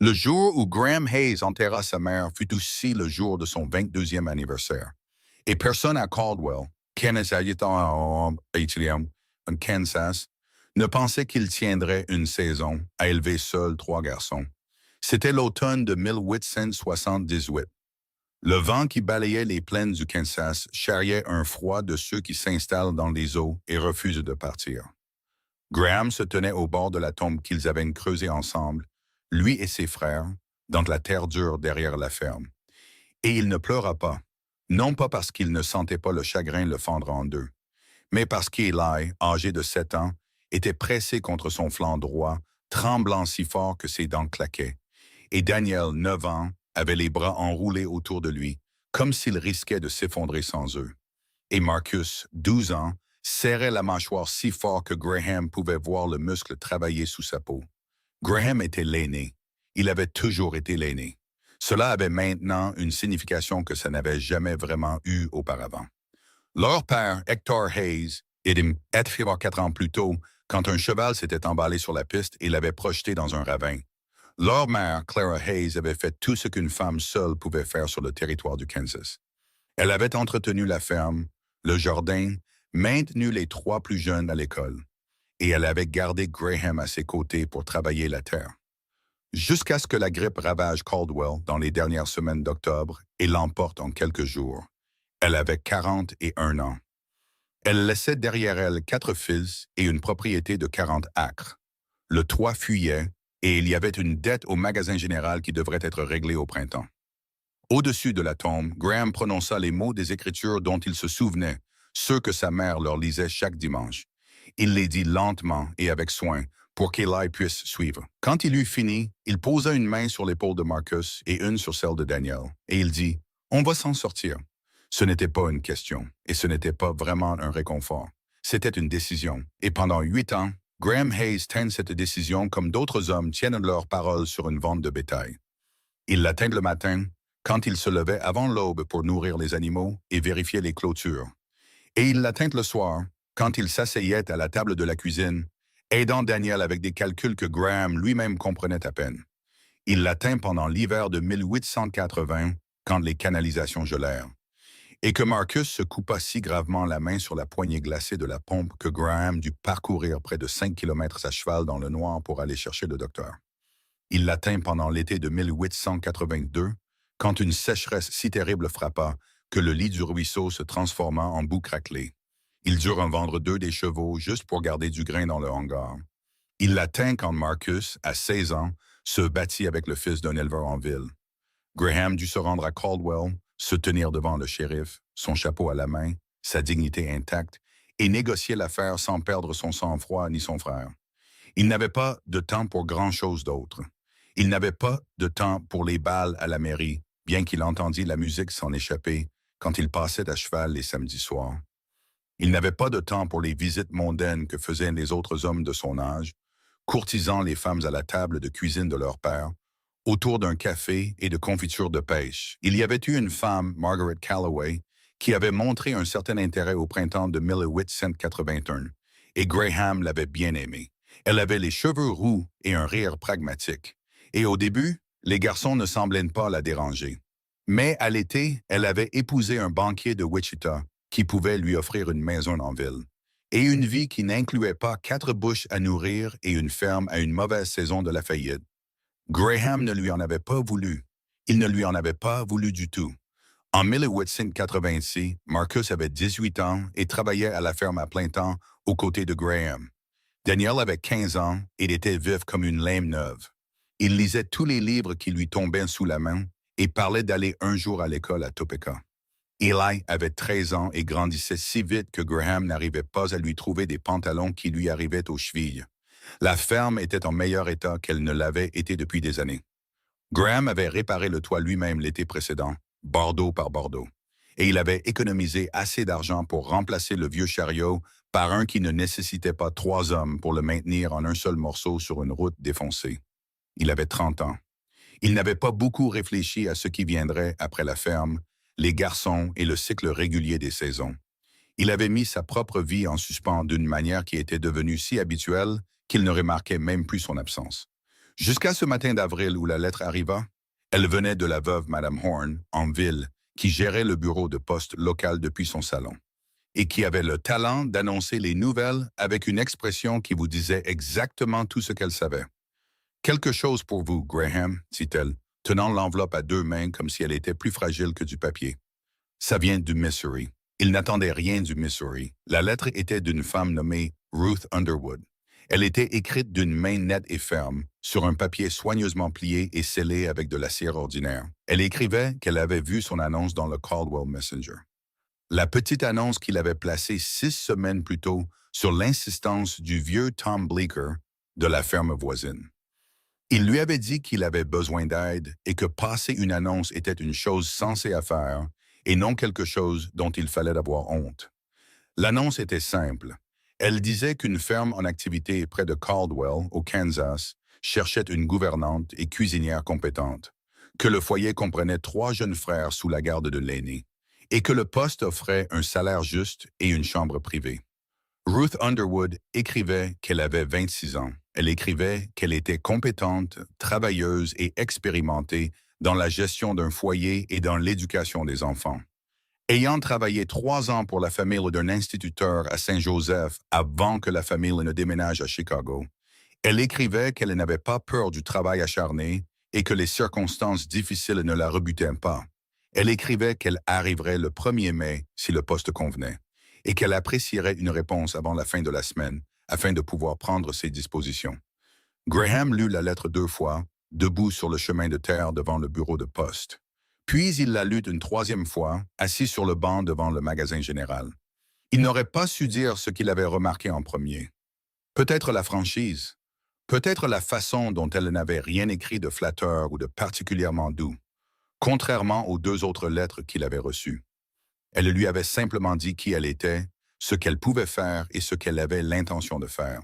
Le jour où Graham Hayes enterra sa mère fut aussi le jour de son 22e anniversaire. Et personne à Caldwell, Kansas, en Kansas, ne pensait qu'il tiendrait une saison à élever seul trois garçons. C'était l'automne de 1878. Le vent qui balayait les plaines du Kansas charriait un froid de ceux qui s'installent dans les eaux et refusent de partir. Graham se tenait au bord de la tombe qu'ils avaient creusée ensemble, lui et ses frères, dans la terre dure derrière la ferme. Et il ne pleura pas, non pas parce qu'il ne sentait pas le chagrin le fendre en deux, mais parce qu'Eli, âgé de 7 ans, était pressé contre son flanc droit, tremblant si fort que ses dents claquaient, et Daniel, 9 ans, avait les bras enroulés autour de lui, comme s'il risquait de s'effondrer sans eux. Et Marcus, 12 ans, serrait la mâchoire si fort que Graham pouvait voir le muscle travailler sous sa peau. Graham était l'aîné. Il avait toujours été l'aîné. Cela avait maintenant une signification que ça n'avait jamais vraiment eu auparavant. Leur père, Hector Hayes, était mort 4 ans plus tôt quand un cheval s'était emballé sur la piste et l'avait projeté dans un ravin. Leur mère, Clara Hayes, avait fait tout ce qu'une femme seule pouvait faire sur le territoire du Kansas. Elle avait entretenu la ferme, le jardin, maintenu les trois plus jeunes à l'école, et elle avait gardé Graham à ses côtés pour travailler la terre. Jusqu'à ce que la grippe ravage Caldwell dans les dernières semaines d'octobre et l'emporte en quelques jours. Elle avait 41 ans. Elle laissait derrière elle 4 fils et une propriété de 40 acres. Le toit fuyait et il y avait une dette au magasin général qui devrait être réglée au printemps. Au-dessus de la tombe, Graham prononça les mots des Écritures dont il se souvenait, ceux que sa mère leur lisait chaque dimanche. Il les dit lentement et avec soin, pour qu'Eli puisse suivre. Quand il eut fini, il posa une main sur l'épaule de Marcus et une sur celle de Daniel, et il dit, « On va s'en sortir. » Ce n'était pas une question, et ce n'était pas vraiment un réconfort. C'était une décision, et pendant 8 ans, Graham Hayes tint cette décision comme d'autres hommes tiennent leur parole sur une vente de bétail. Il la tint le matin, quand il se levait avant l'aube pour nourrir les animaux et vérifier les clôtures. Et il la tint le soir, quand il s'asseyait à la table de la cuisine, aidant Daniel avec des calculs que Graham lui-même comprenait à peine. Il la tint pendant l'hiver de 1880, quand les canalisations gelèrent. Et que Marcus se coupa si gravement la main sur la poignée glacée de la pompe que Graham dut parcourir près de 5 kilomètres à cheval dans le noir pour aller chercher le docteur. Il l'atteint pendant l'été de 1882, quand une sécheresse si terrible frappa que le lit du ruisseau se transforma en boue craquelée. Il dut en vendre 2 des chevaux juste pour garder du grain dans le hangar. Il l'atteint quand Marcus, à 16 ans, se battit avec le fils d'un éleveur en ville. Graham dut se rendre à Caldwell, se tenir devant le shérif, son chapeau à la main, sa dignité intacte, et négocier l'affaire sans perdre son sang-froid ni son frère. Il n'avait pas de temps pour grand-chose d'autre. Il n'avait pas de temps pour les bals à la mairie, bien qu'il entendît la musique s'en échapper quand il passait à cheval les samedis soirs. Il n'avait pas de temps pour les visites mondaines que faisaient les autres hommes de son âge, courtisant les femmes à la table de cuisine de leur père, autour d'un café et de confitures de pêche. Il y avait eu une femme, Margaret Calloway, qui avait montré un certain intérêt au printemps de 1881, et Graham l'avait bien aimée. Elle avait les cheveux roux et un rire pragmatique. Et au début, les garçons ne semblaient pas la déranger. Mais à l'été, elle avait épousé un banquier de Wichita qui pouvait lui offrir une maison en ville. Et une vie qui n'incluait pas 4 bouches à nourrir et une ferme à une mauvaise saison de la faillite. Graham ne lui en avait pas voulu. Il ne lui en avait pas voulu du tout. En 1886, Marcus avait 18 ans et travaillait à la ferme à plein temps aux côtés de Graham. Daniel avait 15 ans et il était vif comme une lame neuve. Il lisait tous les livres qui lui tombaient sous la main et parlait d'aller un jour à l'école à Topeka. Eli avait 13 ans et grandissait si vite que Graham n'arrivait pas à lui trouver des pantalons qui lui arrivaient aux chevilles. La ferme était en meilleur état qu'elle ne l'avait été depuis des années. Graham avait réparé le toit lui-même l'été précédent, bardeau par bardeau, et il avait économisé assez d'argent pour remplacer le vieux chariot par un qui ne nécessitait pas 3 hommes pour le maintenir en un seul morceau sur une route défoncée. Il avait 30 ans. Il n'avait pas beaucoup réfléchi à ce qui viendrait après la ferme, les garçons et le cycle régulier des saisons. Il avait mis sa propre vie en suspens d'une manière qui était devenue si habituelle qu'il ne remarquait même plus son absence. Jusqu'à ce matin d'avril où la lettre arriva, elle venait de la veuve Madame Horn, en ville, qui gérait le bureau de poste local depuis son salon, et qui avait le talent d'annoncer les nouvelles avec une expression qui vous disait exactement tout ce qu'elle savait. Quelque chose pour vous, Graham, dit-elle, tenant l'enveloppe à deux mains comme si elle était plus fragile que du papier. Ça vient du Missouri. Il n'attendait rien du Missouri. La lettre était d'une femme nommée Ruth Underwood. Elle était écrite d'une main nette et ferme, sur un papier soigneusement plié et scellé avec de la cire ordinaire. Elle écrivait qu'elle avait vu son annonce dans le Caldwell Messenger. La petite annonce qu'il avait placée 6 semaines plus tôt sur l'insistance du vieux Tom Bleecker de la ferme voisine. Il lui avait dit qu'il avait besoin d'aide et que passer une annonce était une chose sensée à faire et non quelque chose dont il fallait avoir honte. L'annonce était simple. Elle disait qu'une ferme en activité près de Caldwell, au Kansas, cherchait une gouvernante et cuisinière compétente, que le foyer comprenait 3 jeunes frères sous la garde de l'aîné, et que le poste offrait un salaire juste et une chambre privée. Ruth Underwood écrivait qu'elle avait 26 ans. Elle écrivait qu'elle était compétente, travailleuse et expérimentée dans la gestion d'un foyer et dans l'éducation des enfants. Ayant travaillé 3 ans pour la famille d'un instituteur à Saint-Joseph avant que la famille ne déménage à Chicago, elle écrivait qu'elle n'avait pas peur du travail acharné et que les circonstances difficiles ne la rebutaient pas. Elle écrivait qu'elle arriverait le 1er mai si le poste convenait et qu'elle apprécierait une réponse avant la fin de la semaine afin de pouvoir prendre ses dispositions. Graham lut la lettre 2 fois, debout sur le chemin de terre devant le bureau de poste. Puis il la lut une 3e fois, assis sur le banc devant le magasin général. Il n'aurait pas su dire ce qu'il avait remarqué en premier. Peut-être la franchise, peut-être la façon dont elle n'avait rien écrit de flatteur ou de particulièrement doux, contrairement aux 2 autres lettres qu'il avait reçues. Elle lui avait simplement dit qui elle était, ce qu'elle pouvait faire et ce qu'elle avait l'intention de faire.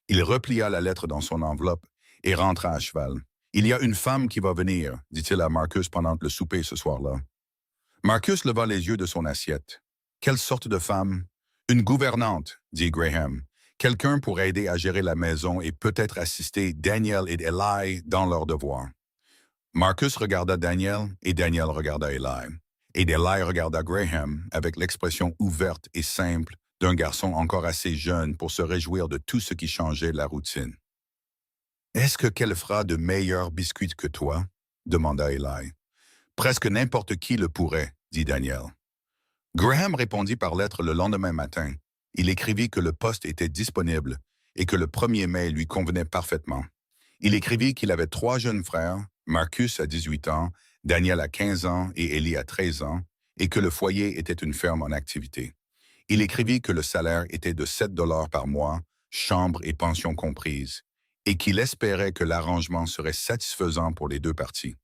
Il replia la lettre dans son enveloppe et rentra à cheval. « Il y a une femme qui va venir, dit-il à Marcus pendant le souper ce soir-là. » Marcus leva les yeux de son assiette. « Quelle sorte de femme? »« Une gouvernante, dit Graham. Quelqu'un pour aider à gérer la maison et peut-être assister Daniel et Eli dans leurs devoirs. » Marcus regarda Daniel et Daniel regarda Eli. Et Eli regarda Graham avec l'expression ouverte et simple d'un garçon encore assez jeune pour se réjouir de tout ce qui changeait la routine. « Est-ce qu'elle fera de meilleurs biscuits que toi? » demanda Eli. « Presque n'importe qui le pourrait, dit Daniel. Graham répondit par lettre le lendemain matin. Il écrivit que le poste était disponible et que le 1er mai lui convenait parfaitement. Il écrivit qu'il avait 3 jeunes frères, Marcus à 18 ans, Daniel à 15 ans et Eli à 13 ans, et que le foyer était une ferme en activité. Il écrivit que le salaire était de 7 $ par mois, chambre et pension comprises, et qu'il espérait que l'arrangement serait satisfaisant pour les 2 parties.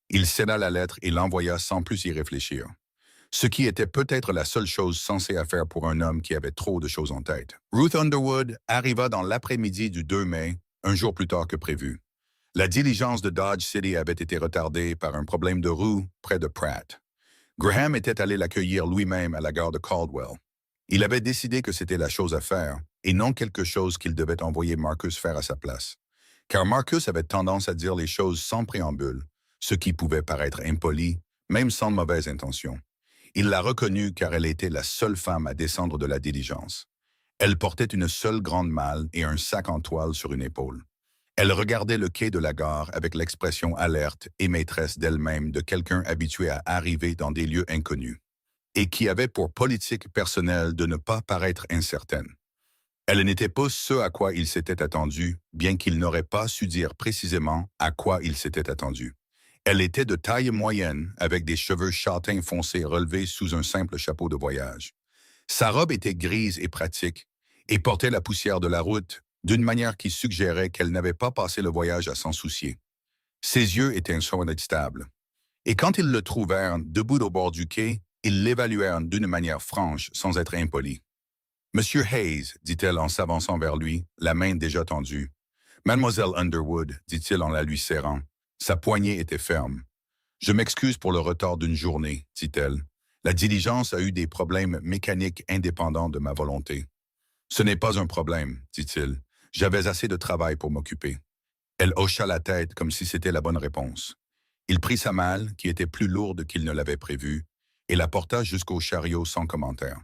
Il scella la lettre et l'envoya sans plus y réfléchir, ce qui était peut-être la seule chose sensée à faire pour un homme qui avait trop de choses en tête. Ruth Underwood arriva dans l'après-midi du 2 mai, un jour plus tard que prévu. La diligence de Dodge City avait été retardée par un problème de roue près de Pratt. Graham était allé l'accueillir lui-même à la gare de Caldwell. Il avait décidé que c'était la chose à faire, et non quelque chose qu'il devait envoyer Marcus faire à sa place. Car Marcus avait tendance à dire les choses sans préambule, ce qui pouvait paraître impoli, même sans mauvaise intention. Il l'a reconnue car elle était la seule femme à descendre de la diligence. Elle portait une seule grande malle et un sac en toile sur une épaule. Elle regardait le quai de la gare avec l'expression alerte et maîtresse d'elle-même de quelqu'un habitué à arriver dans des lieux inconnus, et qui avait pour politique personnelle de ne pas paraître incertaine. Elle n'était pas ce à quoi il s'était attendu, bien qu'il n'aurait pas su dire précisément à quoi il s'était attendu. Elle était de taille moyenne, avec des cheveux châtains foncés relevés sous un simple chapeau de voyage. Sa robe était grise et pratique, et portait la poussière de la route d'une manière qui suggérait qu'elle n'avait pas passé le voyage à s'en soucier. Ses yeux étaient insolitables. Et quand ils le trouvèrent debout au bord du quai, ils l'évaluèrent d'une manière franche, sans être impolis. « Monsieur Hayes, dit-elle en s'avançant vers lui, la main déjà tendue. « Mademoiselle Underwood, dit-il en la lui serrant. Sa poignée était ferme. « Je m'excuse pour le retard d'une journée, dit-elle. La diligence a eu des problèmes mécaniques indépendants de ma volonté. « Ce n'est pas un problème, dit-il. J'avais assez de travail pour m'occuper. » Elle hocha la tête comme si c'était la bonne réponse. Il prit sa malle, qui était plus lourde qu'il ne l'avait prévu, et la porta jusqu'au chariot sans commentaire.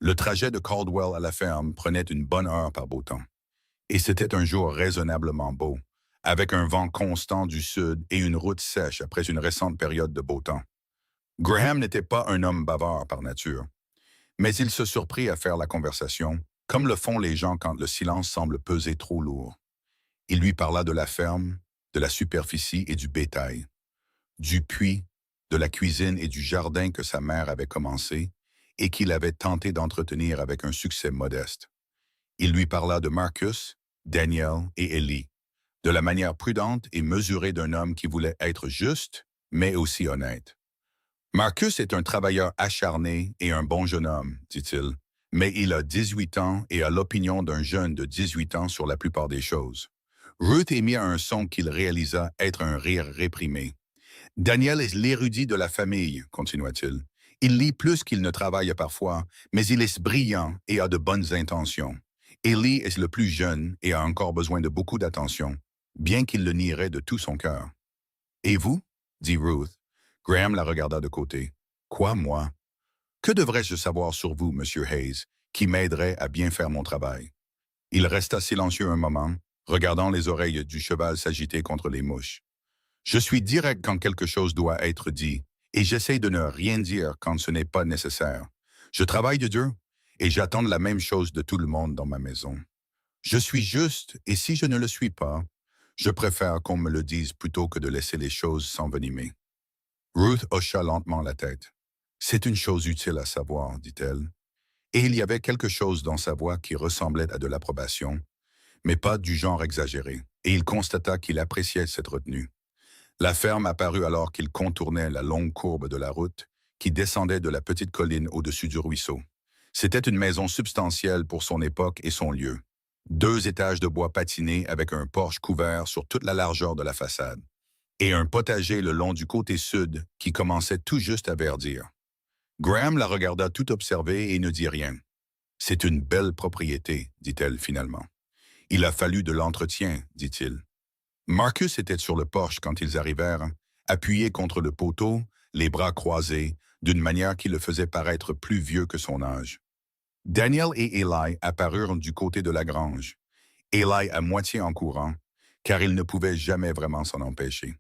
Le trajet de Caldwell à la ferme prenait une bonne heure par beau temps. Et c'était un jour raisonnablement beau, avec un vent constant du sud et une route sèche après une récente période de beau temps. Graham n'était pas un homme bavard par nature, mais il se surprit à faire la conversation, comme le font les gens quand le silence semble peser trop lourd. Il lui parla de la ferme, de la superficie et du bétail, du puits, de la cuisine et du jardin que sa mère avait commencé et qu'il avait tenté d'entretenir avec un succès modeste. Il lui parla de Marcus, Daniel et Ellie, de la manière prudente et mesurée d'un homme qui voulait être juste, mais aussi honnête. Marcus est un travailleur acharné et un bon jeune homme, dit-il, mais il a 18 ans et a l'opinion d'un jeune de 18 ans sur la plupart des choses. Ruth émit un son qu'il réalisa être un rire réprimé. Daniel est l'érudit de la famille, continua-t-il. Il lit plus qu'il ne travaille parfois, mais il est brillant et a de bonnes intentions. Ellie est le plus jeune et a encore besoin de beaucoup d'attention, bien qu'il le nierait de tout son cœur. Et vous? Dit Ruth. Graham la regarda de côté. Quoi, moi? Que devrais-je savoir sur vous, Monsieur Hayes, qui m'aiderait à bien faire mon travail? Il resta silencieux un moment, regardant les oreilles du cheval s'agiter contre les mouches. Je suis direct quand quelque chose doit être dit, et j'essaie de ne rien dire quand ce n'est pas nécessaire. Je travaille de dur, et j'attends la même chose de tout le monde dans ma maison. Je suis juste, et si je ne le suis pas, je préfère qu'on me le dise plutôt que de laisser les choses s'envenimer. Ruth hocha lentement la tête. C'est une chose utile à savoir, dit-elle. Et il y avait quelque chose dans sa voix qui ressemblait à de l'approbation, mais pas du genre exagéré, et il constata qu'il appréciait cette retenue. La ferme apparut alors qu'il contournait la longue courbe de la route qui descendait de la petite colline au-dessus du ruisseau. C'était une maison substantielle pour son époque et son lieu. 2 étages de bois patiné avec un porche couvert sur toute la largeur de la façade, et un potager le long du côté sud qui commençait tout juste à verdir. Graham la regarda tout observer et ne dit rien. « C'est une belle propriété, dit-elle finalement. Il a fallu de l'entretien, dit-il. Marcus était sur le porche quand ils arrivèrent, appuyé contre le poteau, les bras croisés, d'une manière qui le faisait paraître plus vieux que son âge. Daniel et Eli apparurent du côté de la grange, Eli à moitié en courant, car il ne pouvait jamais vraiment s'en empêcher.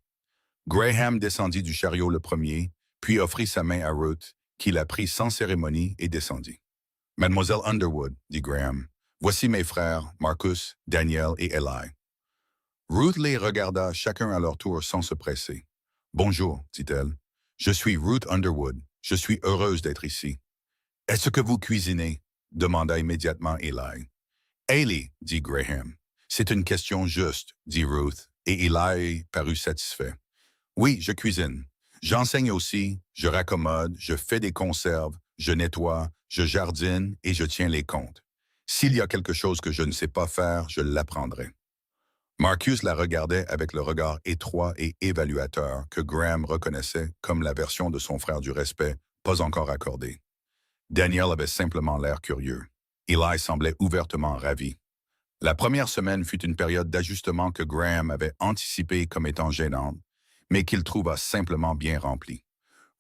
Graham descendit du chariot le premier, puis offrit sa main à Ruth, qui la prit sans cérémonie et descendit. « Mademoiselle Underwood, dit Graham, voici mes frères, Marcus, Daniel et Eli. » Ruth les regarda chacun à leur tour sans se presser. « Bonjour, dit-elle. Je suis Ruth Underwood. Je suis heureuse d'être ici. »« Est-ce que vous cuisinez? » demanda immédiatement Eli. « Ellie, dit Graham. « C'est une question juste, dit Ruth, et Eli parut satisfait. « Oui, je cuisine. J'enseigne aussi, je raccommode, je fais des conserves, je nettoie, je jardine et je tiens les comptes. S'il y a quelque chose que je ne sais pas faire, je l'apprendrai. » Marcus la regardait avec le regard étroit et évaluateur que Graham reconnaissait comme la version de son frère du respect, pas encore accordé. Daniel avait simplement l'air curieux. Eli semblait ouvertement ravi. La première semaine fut une période d'ajustement que Graham avait anticipée comme étant gênante, mais qu'il trouva simplement bien remplie.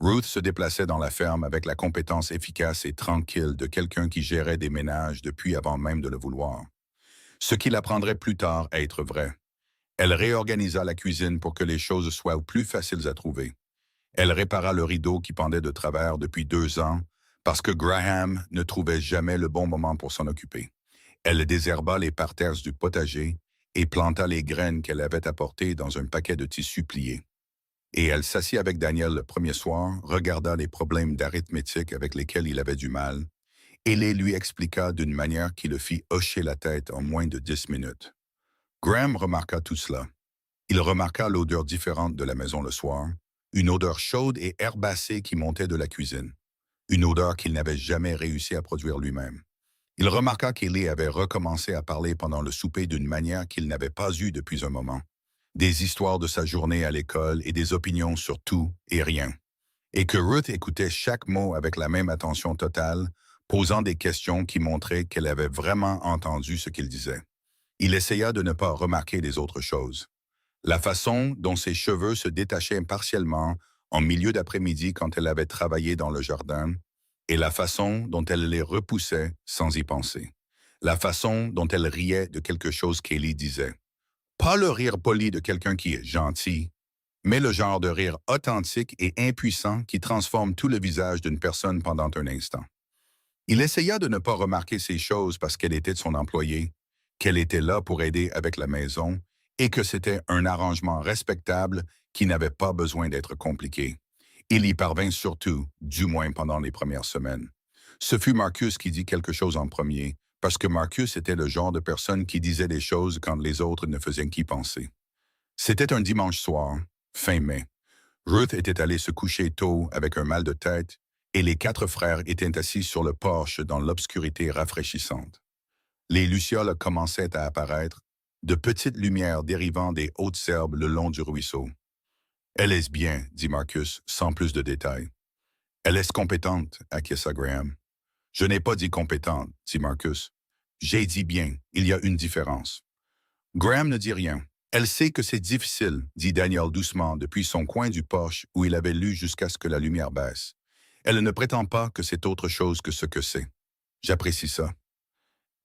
Ruth se déplaçait dans la ferme avec la compétence efficace et tranquille de quelqu'un qui gérait des ménages depuis avant même de le vouloir. Ce qui l'apprendrait plus tard à être vrai. Elle réorganisa la cuisine pour que les choses soient plus faciles à trouver. Elle répara le rideau qui pendait de travers depuis 2 ans parce que Graham ne trouvait jamais le bon moment pour s'en occuper. Elle désherba les parterres du potager et planta les graines qu'elle avait apportées dans un paquet de tissu plié. Et elle s'assit avec Daniel le premier soir, regarda les problèmes d'arithmétique avec lesquels il avait du mal, et les lui expliqua d'une manière qui le fit hocher la tête en moins de 10 minutes. Graham remarqua tout cela. Il remarqua l'odeur différente de la maison le soir, une odeur chaude et herbacée qui montait de la cuisine, une odeur qu'il n'avait jamais réussi à produire lui-même. Il remarqua qu'Ellie avait recommencé à parler pendant le souper d'une manière qu'il n'avait pas eue depuis un moment. Des histoires de sa journée à l'école et des opinions sur tout et rien. Et que Ruth écoutait chaque mot avec la même attention totale, posant des questions qui montraient qu'elle avait vraiment entendu ce qu'il disait. Il essaya de ne pas remarquer les autres choses. La façon dont ses cheveux se détachaient partiellement en milieu d'après-midi quand elle avait travaillé dans le jardin, et la façon dont elle les repoussait sans y penser. La façon dont elle riait de quelque chose qu'Ellie disait. Pas le rire poli de quelqu'un qui est gentil, mais le genre de rire authentique et impuissant qui transforme tout le visage d'une personne pendant un instant. Il essaya de ne pas remarquer ces choses parce qu'elle était son employée, qu'elle était là pour aider avec la maison et que c'était un arrangement respectable qui n'avait pas besoin d'être compliqué. Il y parvint surtout, du moins pendant les premières semaines. Ce fut Marcus qui dit quelque chose en premier, parce que Marcus était le genre de personne qui disait des choses quand les autres ne faisaient qu'y penser. C'était un dimanche soir, fin mai. Ruth était allée se coucher tôt avec un mal de tête et les 4 frères étaient assis sur le porche dans l'obscurité rafraîchissante. Les lucioles commençaient à apparaître, de petites lumières dérivant des hautes herbes le long du ruisseau. « Elle est bien, dit Marcus, sans plus de détails. « Elle est compétente, acquiesça Graham. « Je n'ai pas dit compétente, dit Marcus. « J'ai dit bien, il y a une différence. » Graham ne dit rien. « Elle sait que c'est difficile, dit Daniel doucement depuis son coin du porche où il avait lu jusqu'à ce que la lumière baisse. Elle ne prétend pas que c'est autre chose que ce que c'est. J'apprécie ça.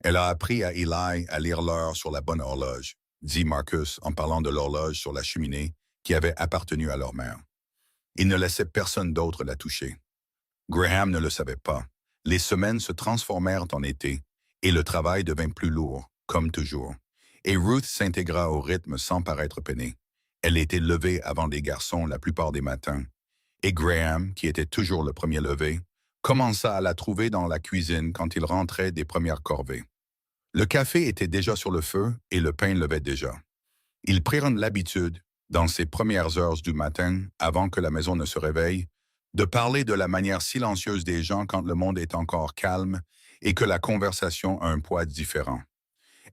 Elle a appris à Eli à lire l'heure sur la bonne horloge, dit Marcus en parlant de l'horloge sur la cheminée qui avait appartenu à leur mère. Il ne laissait personne d'autre la toucher. Graham ne le savait pas. Les semaines se transformèrent en été et le travail devint plus lourd, comme toujours. Et Ruth s'intégra au rythme sans paraître peinée. Elle était levée avant les garçons la plupart des matins. Et Graham, qui était toujours le premier levé, commença à la trouver dans la cuisine quand il rentrait des premières corvées. Le café était déjà sur le feu et le pain levait déjà. Ils prirent l'habitude, dans ces premières heures du matin, avant que la maison ne se réveille, de parler de la manière silencieuse des gens quand le monde est encore calme et que la conversation a un poids différent.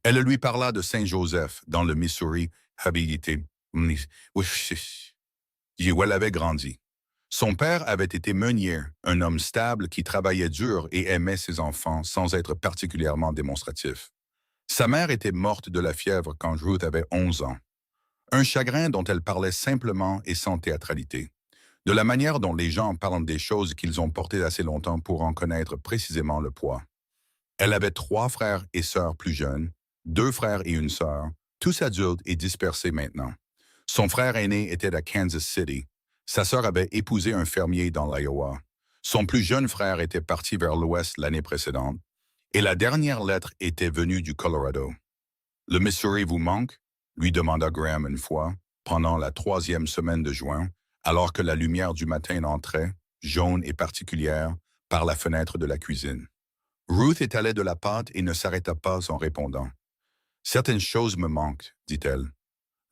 Elle lui parla de Saint-Joseph, dans le Missouri, habilité, où elle avait grandi. Son père avait été meunier, un homme stable qui travaillait dur et aimait ses enfants sans être particulièrement démonstratif. Sa mère était morte de la fièvre quand Ruth avait 11 ans. Un chagrin dont elle parlait simplement et sans théâtralité. De la manière dont les gens parlent des choses qu'ils ont portées assez longtemps pour en connaître précisément le poids. Elle avait 3 frères et sœurs plus jeunes, 2 frères et une sœur, tous adultes et dispersés maintenant. Son frère aîné était à Kansas City. Sa sœur avait épousé un fermier dans l'Iowa. Son plus jeune frère était parti vers l'ouest l'année précédente. Et la dernière lettre était venue du Colorado. « Le Missouri vous manque ?» lui demanda Graham une fois, pendant la 3e semaine de juin, alors que la lumière du matin entrait, jaune et particulière, par la fenêtre de la cuisine. Ruth étalait de la pâte et ne s'arrêta pas en répondant. « Certaines choses me manquent, dit-elle.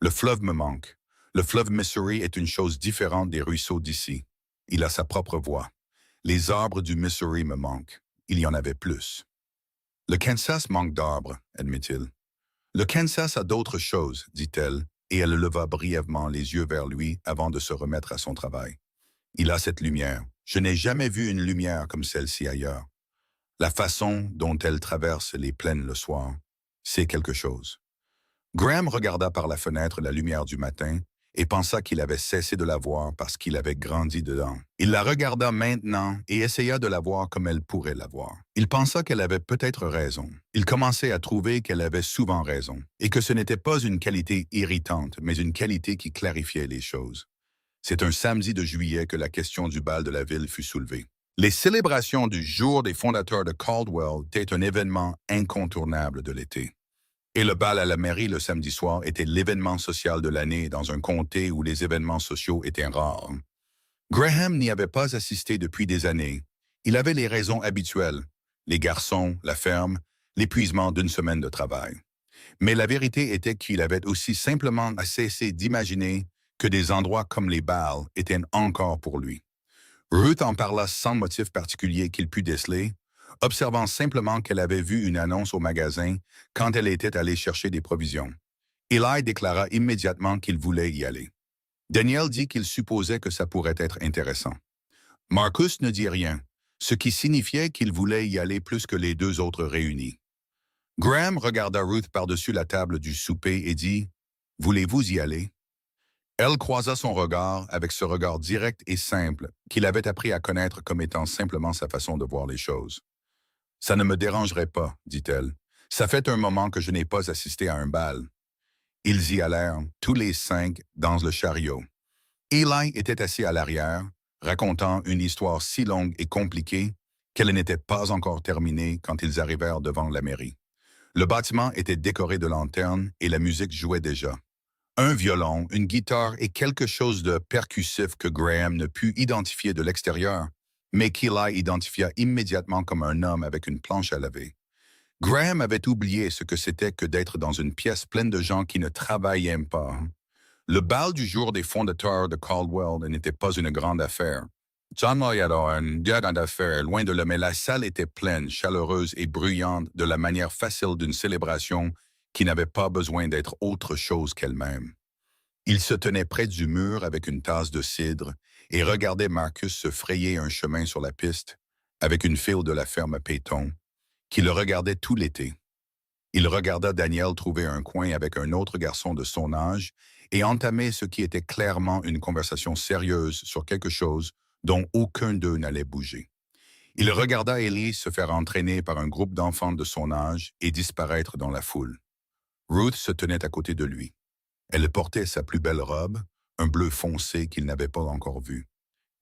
Le fleuve me manque. Le fleuve Missouri est une chose différente des ruisseaux d'ici. Il a sa propre voix. Les arbres du Missouri me manquent. Il y en avait plus. Le Kansas manque d'arbres, admit-il. Le Kansas a d'autres choses, dit-elle, et elle leva brièvement les yeux vers lui avant de se remettre à son travail. Il a cette lumière. Je n'ai jamais vu une lumière comme celle-ci ailleurs. La façon dont elle traverse les plaines le soir, c'est quelque chose. Graham regarda par la fenêtre la lumière du matin et pensa qu'il avait cessé de la voir parce qu'il avait grandi dedans. Il la regarda maintenant et essaya de la voir comme elle pourrait la voir. Il pensa qu'elle avait peut-être raison. Il commençait à trouver qu'elle avait souvent raison et que ce n'était pas une qualité irritante, mais une qualité qui clarifiait les choses. C'est un samedi de juillet que la question du bal de la ville fut soulevée. Les célébrations du jour des fondateurs de Caldwell étaient un événement incontournable de l'été. Et le bal à la mairie le samedi soir était l'événement social de l'année dans un comté où les événements sociaux étaient rares. Graham n'y avait pas assisté depuis des années. Il avait les raisons habituelles, les garçons, la ferme, l'épuisement d'une semaine de travail. Mais la vérité était qu'il avait aussi simplement cessé d'imaginer que des endroits comme les bals étaient encore pour lui. Ruth en parla sans motif particulier qu'il pût déceler, observant simplement qu'elle avait vu une annonce au magasin quand elle était allée chercher des provisions. Eli déclara immédiatement qu'il voulait y aller. Daniel dit qu'il supposait que ça pourrait être intéressant. Marcus ne dit rien, ce qui signifiait qu'il voulait y aller plus que les 2 autres réunis. Graham regarda Ruth par-dessus la table du souper et dit « Voulez-vous y aller? » Elle croisa son regard avec ce regard direct et simple qu'il avait appris à connaître comme étant simplement sa façon de voir les choses. Ça ne me dérangerait pas, dit-elle. Ça fait un moment que je n'ai pas assisté à un bal. Ils y allèrent, tous les 5, dans le chariot. Eli était assis à l'arrière, racontant une histoire si longue et compliquée qu'elle n'était pas encore terminée quand ils arrivèrent devant la mairie. Le bâtiment était décoré de lanternes et la musique jouait déjà. Un violon, une guitare et quelque chose de percussif que Graham ne put identifier de l'extérieur, mais qu'Eli identifia immédiatement comme un homme avec une planche à laver. Graham avait oublié ce que c'était que d'être dans une pièce pleine de gens qui ne travaillaient pas. Le bal du jour des fondateurs de Caldwell n'était pas une grande affaire. John Moyador, une grande affaire, loin de là, mais la salle était pleine, chaleureuse et bruyante de la manière facile d'une célébration qui n'avait pas besoin d'être autre chose qu'elle-même. Il se tenait près du mur avec une tasse de cidre et regardait Marcus se frayer un chemin sur la piste avec une file de la ferme à Peyton, qui le regardait tout l'été. Il regarda Daniel trouver un coin avec un autre garçon de son âge et entamer ce qui était clairement une conversation sérieuse sur quelque chose dont aucun d'eux n'allait bouger. Il regarda Ellie se faire entraîner par un groupe d'enfants de son âge et disparaître dans la foule. Ruth se tenait à côté de lui. Elle portait sa plus belle robe, un bleu foncé qu'il n'avait pas encore vu,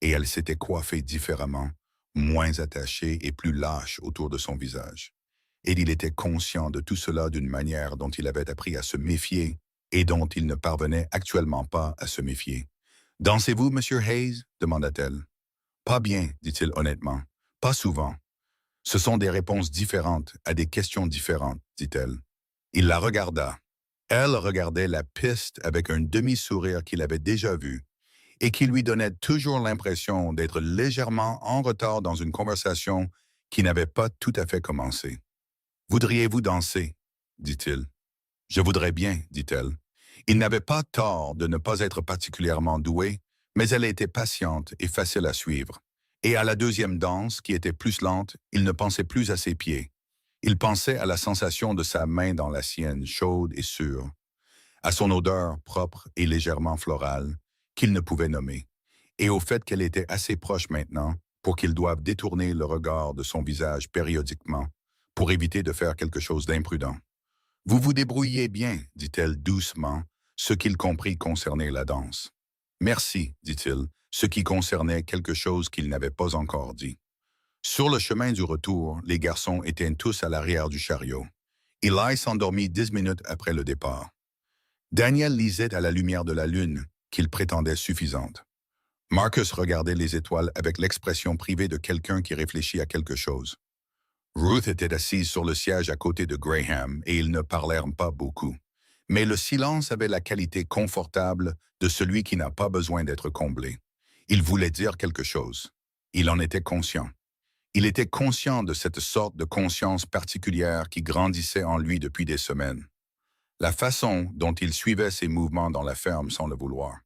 et elle s'était coiffée différemment, moins attachée et plus lâche autour de son visage. Et il était conscient de tout cela d'une manière dont il avait appris à se méfier et dont il ne parvenait actuellement pas à se méfier. « Dansez-vous, Monsieur Hayes ?» demanda-t-elle. « Pas bien, dit-il honnêtement. Pas souvent. Ce sont des réponses différentes à des questions différentes, dit-elle. Il la regarda. Elle regardait la piste avec un demi-sourire qu'il avait déjà vu et qui lui donnait toujours l'impression d'être légèrement en retard dans une conversation qui n'avait pas tout à fait commencé. « Voudriez-vous danser ?» dit-il. « Je voudrais bien, dit-elle. Il n'avait pas tort de ne pas être particulièrement doué, mais elle était patiente et facile à suivre. Et à la deuxième danse, qui était plus lente, il ne pensait plus à ses pieds. Il pensait à la sensation de sa main dans la sienne, chaude et sûre, à son odeur propre et légèrement florale, qu'il ne pouvait nommer, et au fait qu'elle était assez proche maintenant pour qu'il doive détourner le regard de son visage périodiquement pour éviter de faire quelque chose d'imprudent. « Vous vous débrouillez bien, dit-elle doucement, ce qu'il comprit concernait la danse. « Merci, dit-il, ce qui concernait quelque chose qu'il n'avait pas encore dit. Sur le chemin du retour, les garçons étaient tous à l'arrière du chariot. Eli s'endormit 10 minutes après le départ. Daniel lisait à la lumière de la lune, qu'il prétendait suffisante. Marcus regardait les étoiles avec l'expression privée de quelqu'un qui réfléchit à quelque chose. Ruth était assise sur le siège à côté de Graham et ils ne parlèrent pas beaucoup. Mais le silence avait la qualité confortable de celui qui n'a pas besoin d'être comblé. Il voulait dire quelque chose. Il en était conscient. Il était conscient de cette sorte de conscience particulière qui grandissait en lui depuis des semaines. La façon dont il suivait ses mouvements dans la ferme sans le vouloir.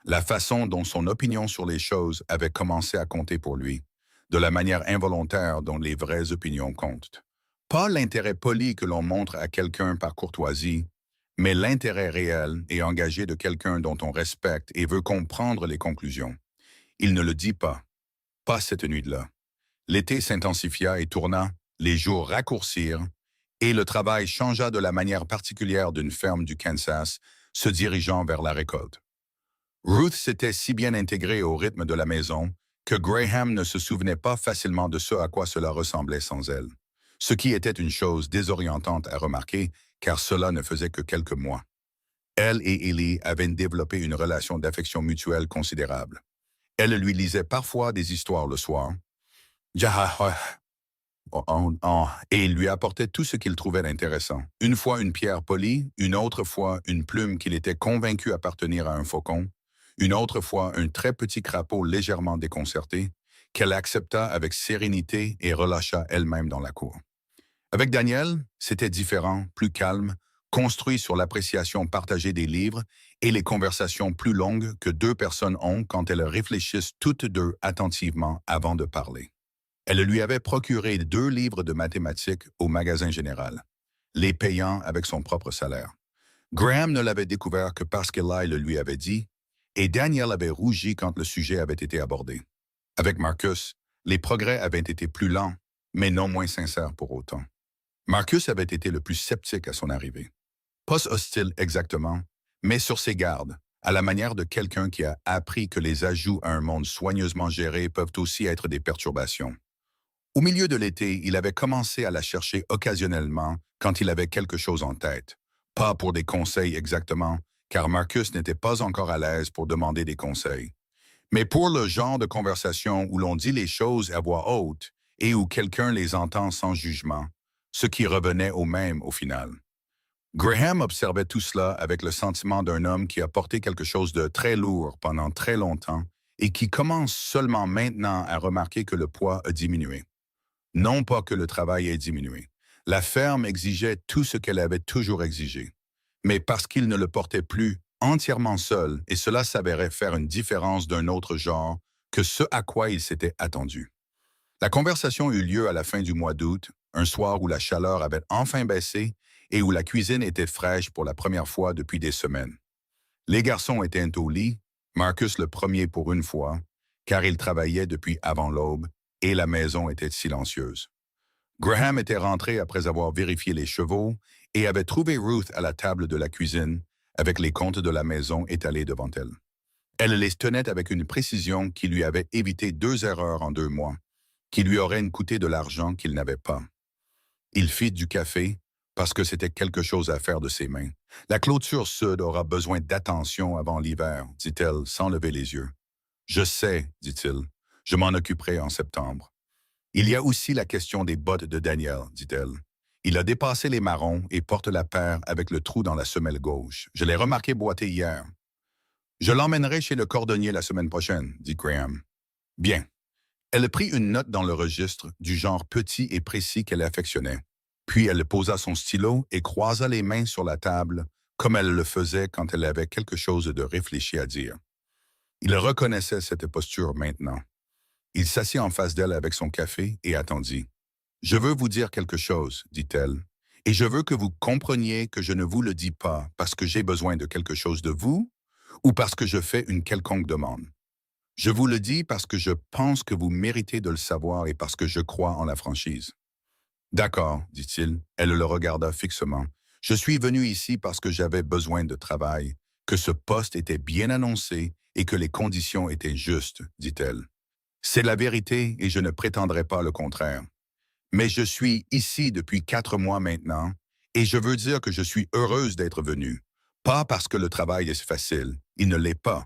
La façon dont son opinion sur les choses avait commencé à compter pour lui, de la manière involontaire dont les vraies opinions comptent. Pas l'intérêt poli que l'on montre à quelqu'un par courtoisie, mais l'intérêt réel et engagé de quelqu'un dont on respecte et veut comprendre les conclusions. Il ne le dit pas cette nuit-là. L'été s'intensifia et tourna, les jours raccourcirent, et le travail changea de la manière particulière d'une ferme du Kansas, se dirigeant vers la récolte. Ruth s'était si bien intégrée au rythme de la maison que Graham ne se souvenait pas facilement de ce à quoi cela ressemblait sans elle, ce qui était une chose désorientante à remarquer, car cela ne faisait que quelques mois. Elle et Ellie avaient développé une relation d'affection mutuelle considérable. Elle lui lisait parfois des histoires le soir, et il lui apportait tout ce qu'il trouvait d'intéressant. Une fois une pierre polie, une autre fois une plume qu'il était convaincu appartenir à un faucon, une autre fois un très petit crapaud légèrement déconcerté, qu'elle accepta avec sérénité et relâcha elle-même dans la cour. Avec Daniel, c'était différent, plus calme, construit sur l'appréciation partagée des livres et les conversations plus longues que deux personnes ont quand elles réfléchissent toutes deux attentivement avant de parler. Elle lui avait procuré 2 livres de mathématiques au magasin général, les payant avec son propre salaire. Graham ne l'avait découvert que parce qu'Eli le lui avait dit et Daniel avait rougi quand le sujet avait été abordé. Avec Marcus, les progrès avaient été plus lents, mais non moins sincères pour autant. Marcus avait été le plus sceptique à son arrivée. Pas hostile exactement, mais sur ses gardes, à la manière de quelqu'un qui a appris que les ajouts à un monde soigneusement géré peuvent aussi être des perturbations. Au milieu de l'été, il avait commencé à la chercher occasionnellement quand il avait quelque chose en tête. Pas pour des conseils exactement, car Marcus n'était pas encore à l'aise pour demander des conseils, mais pour le genre de conversation où l'on dit les choses à voix haute et où quelqu'un les entend sans jugement, ce qui revenait au même au final. Graham observait tout cela avec le sentiment d'un homme qui a porté quelque chose de très lourd pendant très longtemps et qui commence seulement maintenant à remarquer que le poids a diminué. Non pas que le travail ait diminué. La ferme exigeait tout ce qu'elle avait toujours exigé, mais parce qu'il ne le portait plus entièrement seul, et cela s'avérait faire une différence d'un autre genre que ce à quoi il s'était attendu. La conversation eut lieu à la fin du mois d'août, un soir où la chaleur avait enfin baissé et où la cuisine était fraîche pour la première fois depuis des semaines. Les garçons étaient au lit, Marcus le premier pour une fois, car il travaillait depuis avant l'aube et la maison était silencieuse. Graham était rentré après avoir vérifié les chevaux et avait trouvé Ruth à la table de la cuisine avec les comptes de la maison étalés devant elle. Elle les tenait avec une précision qui lui avait évité 2 erreurs en 2 mois, qui lui auraient coûté de l'argent qu'il n'avait pas. Il fit du café parce que c'était quelque chose à faire de ses mains. La clôture sud aura besoin d'attention avant l'hiver, dit-elle sans lever les yeux. Je sais, dit-il, je m'en occuperai en septembre. Il y a aussi la question des bottes de Daniel, dit-elle. Il a dépassé les marrons et porte la paire avec le trou dans la semelle gauche. Je l'ai remarqué boiter hier. Je l'emmènerai chez le cordonnier la semaine prochaine, dit Graham. Bien. Elle prit une note dans le registre, du genre petit et précis qu'elle affectionnait. Puis elle posa son stylo et croisa les mains sur la table, comme elle le faisait quand elle avait quelque chose de réfléchi à dire. Il reconnaissait cette posture maintenant. Il s'assit en face d'elle avec son café et attendit. « Je veux vous dire quelque chose, dit-elle, et je veux que vous compreniez que je ne vous le dis pas parce que j'ai besoin de quelque chose de vous ou parce que je fais une quelconque demande. Je vous le dis parce que je pense que vous méritez de le savoir et parce que je crois en la franchise. » « D'accord, dit-il. Elle le regarda fixement. « Je suis venu ici parce que j'avais besoin de travail, que ce poste était bien annoncé et que les conditions étaient justes, dit-elle. C'est la vérité et je ne prétendrai pas le contraire. Mais je suis ici depuis 4 mois maintenant et je veux dire que je suis heureuse d'être venue. Pas parce que le travail est facile, il ne l'est pas.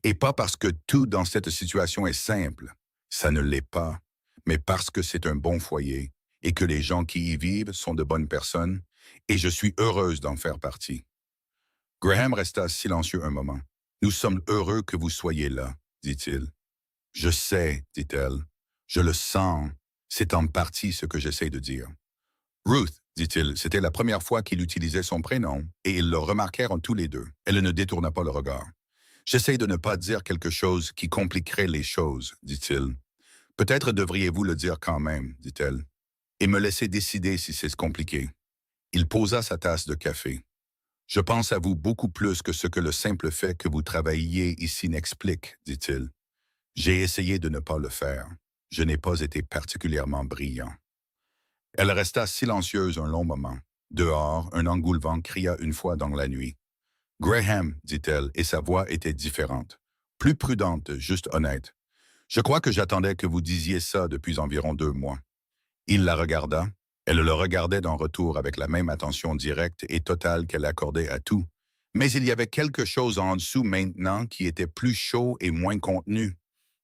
Et pas parce que tout dans cette situation est simple, ça ne l'est pas. Mais parce que c'est un bon foyer et que les gens qui y vivent sont de bonnes personnes et je suis heureuse d'en faire partie. Graham resta silencieux un moment. « Nous sommes heureux que vous soyez là, dit-il. »« Je sais, dit-elle. Je le sens. C'est en partie ce que j'essaie de dire. »« Ruth, dit-il, c'était la première fois qu'il utilisait son prénom et ils le remarquèrent tous les deux. Elle ne détourna pas le regard. « J'essaie de ne pas dire quelque chose qui compliquerait les choses, dit-il. Peut-être devriez-vous le dire quand même, dit-elle, et me laisser décider si c'est compliqué. » Il posa sa tasse de café. « Je pense à vous beaucoup plus que ce que le simple fait que vous travailliez ici n'explique, dit-il. J'ai essayé de ne pas le faire. Je n'ai pas été particulièrement brillant. » Elle resta silencieuse un long moment. Dehors, un engoulevent cria une fois dans la nuit. « Graham, dit-elle, et sa voix était différente. Plus prudente, juste honnête. Je crois que j'attendais que vous disiez ça depuis environ 2 mois. » Il la regarda. Elle le regardait d'en retour avec la même attention directe et totale qu'elle accordait à tout. Mais il y avait quelque chose en dessous maintenant qui était plus chaud et moins contenu.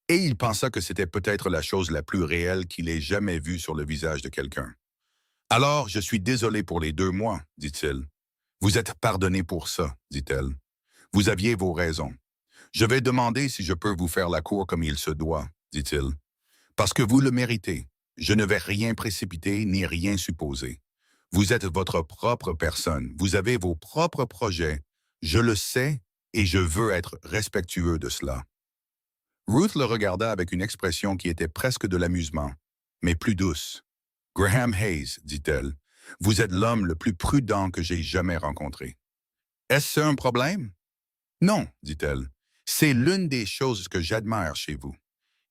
Et il pensa que c'était peut-être la chose la plus réelle qu'il ait jamais vue sur le visage de quelqu'un. « Alors, je suis désolé pour les 2 mois, dit-il. « Vous êtes pardonné pour ça, dit-elle. Vous aviez vos raisons. Je vais demander si je peux vous faire la cour comme il se doit, dit-il. Parce que vous le méritez. Je ne vais rien précipiter ni rien supposer. Vous êtes votre propre personne. Vous avez vos propres projets. Je le sais et je veux être respectueux de cela. » Ruth le regarda avec une expression qui était presque de l'amusement, mais plus douce. « Graham Hayes, dit-elle, vous êtes l'homme le plus prudent que j'ai jamais rencontré. Est-ce un problème? » « Non, dit-elle. C'est l'une des choses que j'admire chez vous.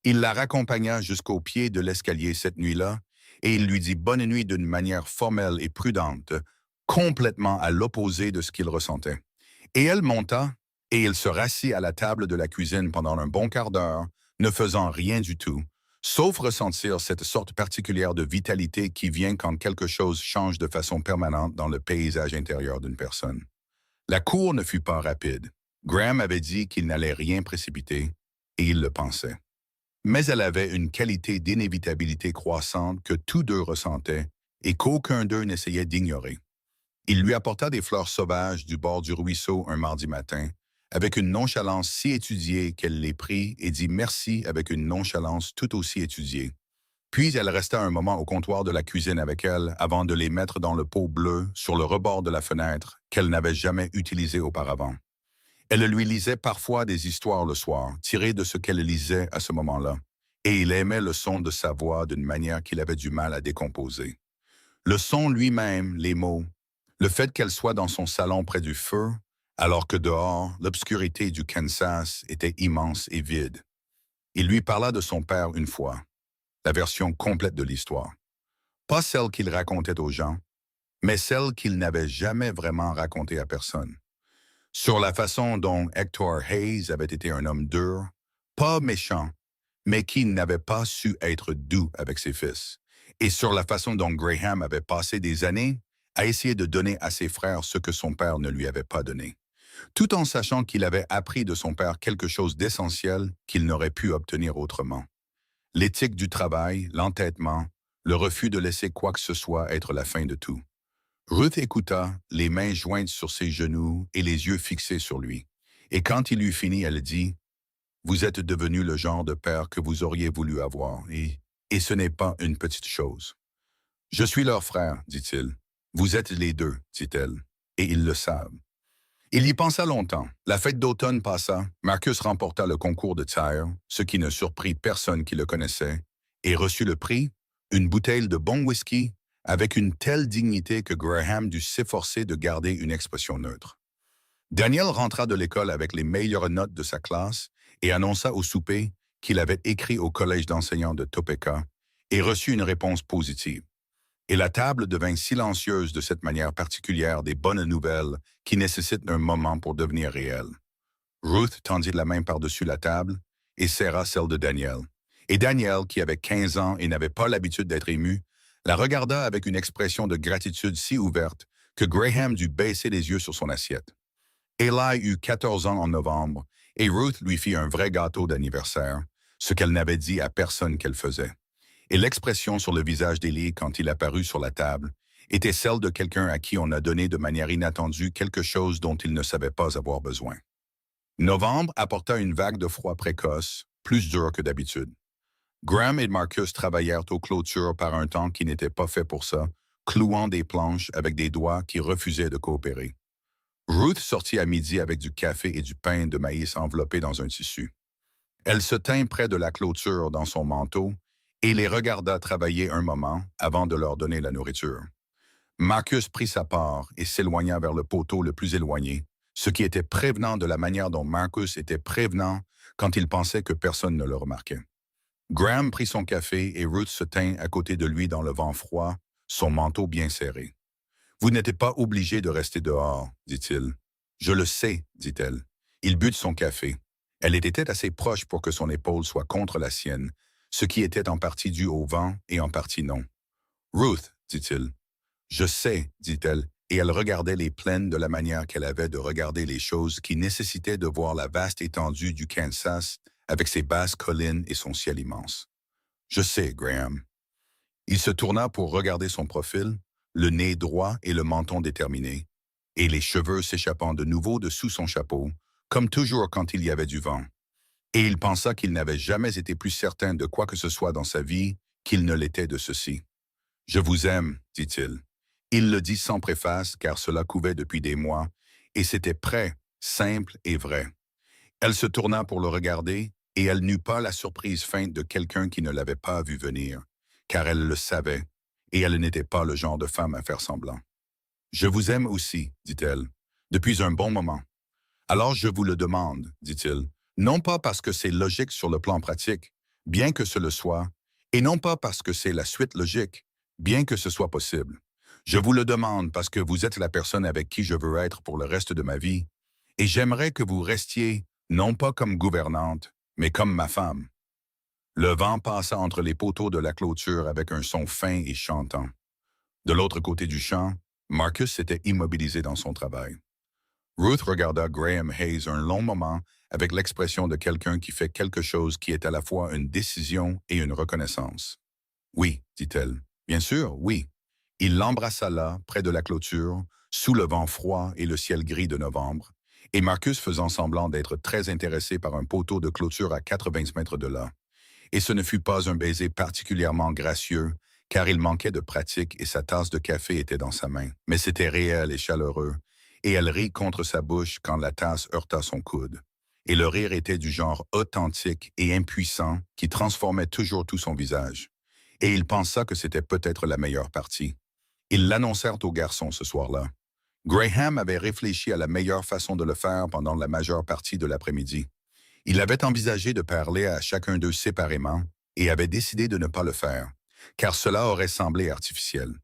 Il la raccompagna jusqu'au pied de l'escalier cette nuit-là, et il lui dit bonne nuit d'une manière formelle et prudente, complètement à l'opposé de ce qu'il ressentait. Et elle monta, et il se rassit à la table de la cuisine pendant un bon quart d'heure, ne faisant rien du tout, sauf ressentir cette sorte particulière de vitalité qui vient quand quelque chose change de façon permanente dans le paysage intérieur d'une personne. La cour ne fut pas rapide. Graham avait dit qu'il n'allait rien précipiter, et il le pensait. Mais elle avait une qualité d'inévitabilité croissante que tous deux ressentaient et qu'aucun d'eux n'essayait d'ignorer. Il lui apporta des fleurs sauvages du bord du ruisseau un mardi matin, avec une nonchalance si étudiée qu'elle les prit et dit merci avec une nonchalance tout aussi étudiée. Puis elle resta un moment au comptoir de la cuisine avec elle avant de les mettre dans le pot bleu sur le rebord de la fenêtre qu'elle n'avait jamais utilisé auparavant. Elle lui lisait parfois des histoires le soir, tirées de ce qu'elle lisait à ce moment-là, et il aimait le son de sa voix d'une manière qu'il avait du mal à décomposer. Le son lui-même, les mots, le fait qu'elle soit dans son salon près du feu, alors que dehors, l'obscurité du Kansas était immense et vide. Il lui parla de son père une fois, la version complète de l'histoire. Pas celle qu'il racontait aux gens, mais celle qu'il n'avait jamais vraiment racontée à personne. Sur la façon dont Hector Hayes avait été un homme dur, pas méchant, mais qui n'avait pas su être doux avec ses fils, et sur la façon dont Graham avait passé des années à essayer de donner à ses frères ce que son père ne lui avait pas donné, tout en sachant qu'il avait appris de son père quelque chose d'essentiel qu'il n'aurait pu obtenir autrement. L'éthique du travail, l'entêtement, le refus de laisser quoi que ce soit être la fin de tout. Ruth écouta, les mains jointes sur ses genoux et les yeux fixés sur lui. Et quand il eut fini, elle dit, « Vous êtes devenu le genre de père que vous auriez voulu avoir, et ce n'est pas une petite chose. »« Je suis leur frère, dit-il. Vous êtes les deux, dit-elle, et ils le savent. » Il y pensa longtemps. La fête d'automne passa, Marcus remporta le concours de tir, ce qui ne surprit personne qui le connaissait, et reçut le prix, une bouteille de bon whisky, avec une telle dignité que Graham dut s'efforcer de garder une expression neutre. Daniel rentra de l'école avec les meilleures notes de sa classe et annonça au souper qu'il avait écrit au collège d'enseignants de Topeka et reçu une réponse positive. Et la table devint silencieuse de cette manière particulière des bonnes nouvelles qui nécessitent un moment pour devenir réelles. Ruth tendit la main par-dessus la table et serra celle de Daniel. Et Daniel, qui avait 15 ans et n'avait pas l'habitude d'être ému, la regarda avec une expression de gratitude si ouverte que Graham dut baisser les yeux sur son assiette. Eli eut 14 ans en novembre et Ruth lui fit un vrai gâteau d'anniversaire, ce qu'elle n'avait dit à personne qu'elle faisait. Et l'expression sur le visage d'Eli quand il apparut sur la table était celle de quelqu'un à qui on a donné de manière inattendue quelque chose dont il ne savait pas avoir besoin. Novembre apporta une vague de froid précoce, plus dure que d'habitude. Graham et Marcus travaillèrent aux clôtures par un temps qui n'était pas fait pour ça, clouant des planches avec des doigts qui refusaient de coopérer. Ruth sortit à midi avec du café et du pain de maïs enveloppés dans un tissu. Elle se tint près de la clôture dans son manteau et les regarda travailler un moment avant de leur donner la nourriture. Marcus prit sa part et s'éloigna vers le poteau le plus éloigné, ce qui était prévenant de la manière dont Marcus était prévenant quand il pensait que personne ne le remarquait. Graham prit son café et Ruth se tint à côté de lui dans le vent froid, son manteau bien serré. « Vous n'êtes pas obligé de rester dehors, dit-il. »« Je le sais, dit-elle. » Il but de son café. Elle était assez proche pour que son épaule soit contre la sienne, ce qui était en partie dû au vent et en partie non. « Ruth, dit-il. »« Je sais, dit-elle, et elle regardait les plaines de la manière qu'elle avait de regarder les choses qui nécessitaient de voir la vaste étendue du Kansas avec ses basses collines et son ciel immense. « Je sais, Graham. » Il se tourna pour regarder son profil, le nez droit et le menton déterminé, et les cheveux s'échappant de nouveau dessous son chapeau, comme toujours quand il y avait du vent. Et il pensa qu'il n'avait jamais été plus certain de quoi que ce soit dans sa vie qu'il ne l'était de ceci. « Je vous aime, dit-il. » Il le dit sans préface, car cela couvait depuis des mois, et c'était prêt, simple et vrai. Elle se tourna pour le regarder, et elle n'eut pas la surprise feinte de quelqu'un qui ne l'avait pas vu venir, car elle le savait, et elle n'était pas le genre de femme à faire semblant. « Je vous aime aussi, dit-elle, depuis un bon moment. Alors je vous le demande, dit-il, Non pas parce que c'est logique sur le plan pratique, bien que ce le soit, et non pas parce que c'est la suite logique, bien que ce soit possible. Je vous le demande parce que vous êtes la personne avec qui je veux être pour le reste de ma vie, et j'aimerais que vous restiez non pas comme gouvernante, mais comme ma femme. Le vent passa entre les poteaux de la clôture avec un son fin et chantant. De l'autre côté du champ, Marcus s'était immobilisé dans son travail. Ruth regarda Graham Hayes un long moment avec l'expression de quelqu'un qui fait quelque chose qui est à la fois une décision et une reconnaissance. Oui, dit-elle. Bien sûr, oui. Il l'embrassa là, près de la clôture, sous le vent froid et le ciel gris de novembre, et Marcus faisant semblant d'être très intéressé par un poteau de clôture à 80 mètres de là. Et ce ne fut pas un baiser particulièrement gracieux, car il manquait de pratique et sa tasse de café était dans sa main. Mais c'était réel et chaleureux, et elle rit contre sa bouche quand la tasse heurta son coude. Et le rire était du genre authentique et impuissant qui transformait toujours tout son visage. Et il pensa que c'était peut-être la meilleure partie. Ils l'annoncèrent aux garçons ce soir-là. Graham avait réfléchi à la meilleure façon de le faire pendant la majeure partie de l'après-midi. Il avait envisagé de parler à chacun d'eux séparément et avait décidé de ne pas le faire, car cela aurait semblé artificiel.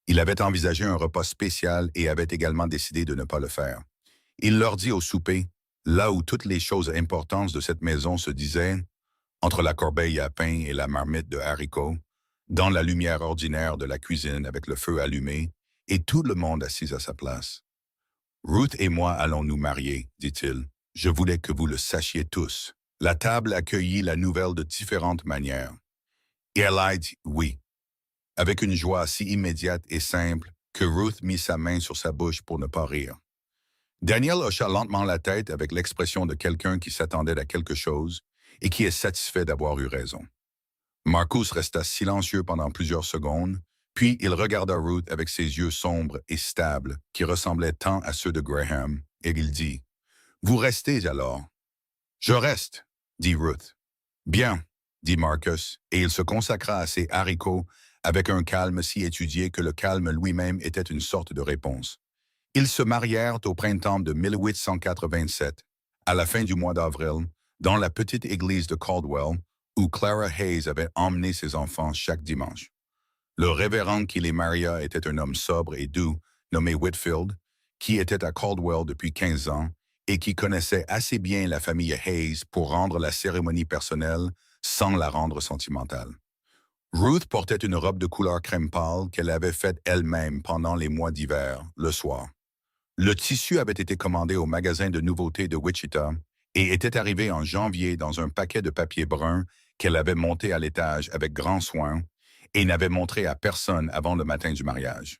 Il avait envisagé un repas spécial et avait également décidé de ne pas le faire. Il leur dit au souper, là où toutes les choses importantes de cette maison se disaient, entre la corbeille à pain et la marmite de haricots, dans la lumière ordinaire de la cuisine avec le feu allumé, et tout le monde assis à sa place. Ruth et moi allons nous marier, dit-il. Je voulais que vous le sachiez tous. La table accueillit la nouvelle de différentes manières. Et elle a dit oui, avec une joie si immédiate et simple que Ruth mit sa main sur sa bouche pour ne pas rire. Daniel hocha lentement la tête avec l'expression de quelqu'un qui s'attendait à quelque chose et qui est satisfait d'avoir eu raison. Marcus resta silencieux pendant plusieurs secondes, puis il regarda Ruth avec ses yeux sombres et stables qui ressemblaient tant à ceux de Graham, et il dit « Vous restez alors ». « Je reste », dit Ruth. « Bien », dit Marcus, et il se consacra à ses haricots avec un calme si étudié que le calme lui-même était une sorte de réponse. Ils se marièrent au printemps de 1887, à la fin du mois d'avril, dans la petite église de Caldwell, où Clara Hayes avait emmené ses enfants chaque dimanche. Le révérend qui les maria était un homme sobre et doux, nommé Whitfield, qui était à Caldwell depuis 15 ans et qui connaissait assez bien la famille Hayes pour rendre la cérémonie personnelle sans la rendre sentimentale. Ruth portait une robe de couleur crème pâle qu'elle avait faite elle-même pendant les mois d'hiver, le soir. Le tissu avait été commandé au magasin de nouveautés de Wichita et était arrivé en janvier dans un paquet de papier brun qu'elle avait monté à l'étage avec grand soin et n'avait montré à personne avant le matin du mariage.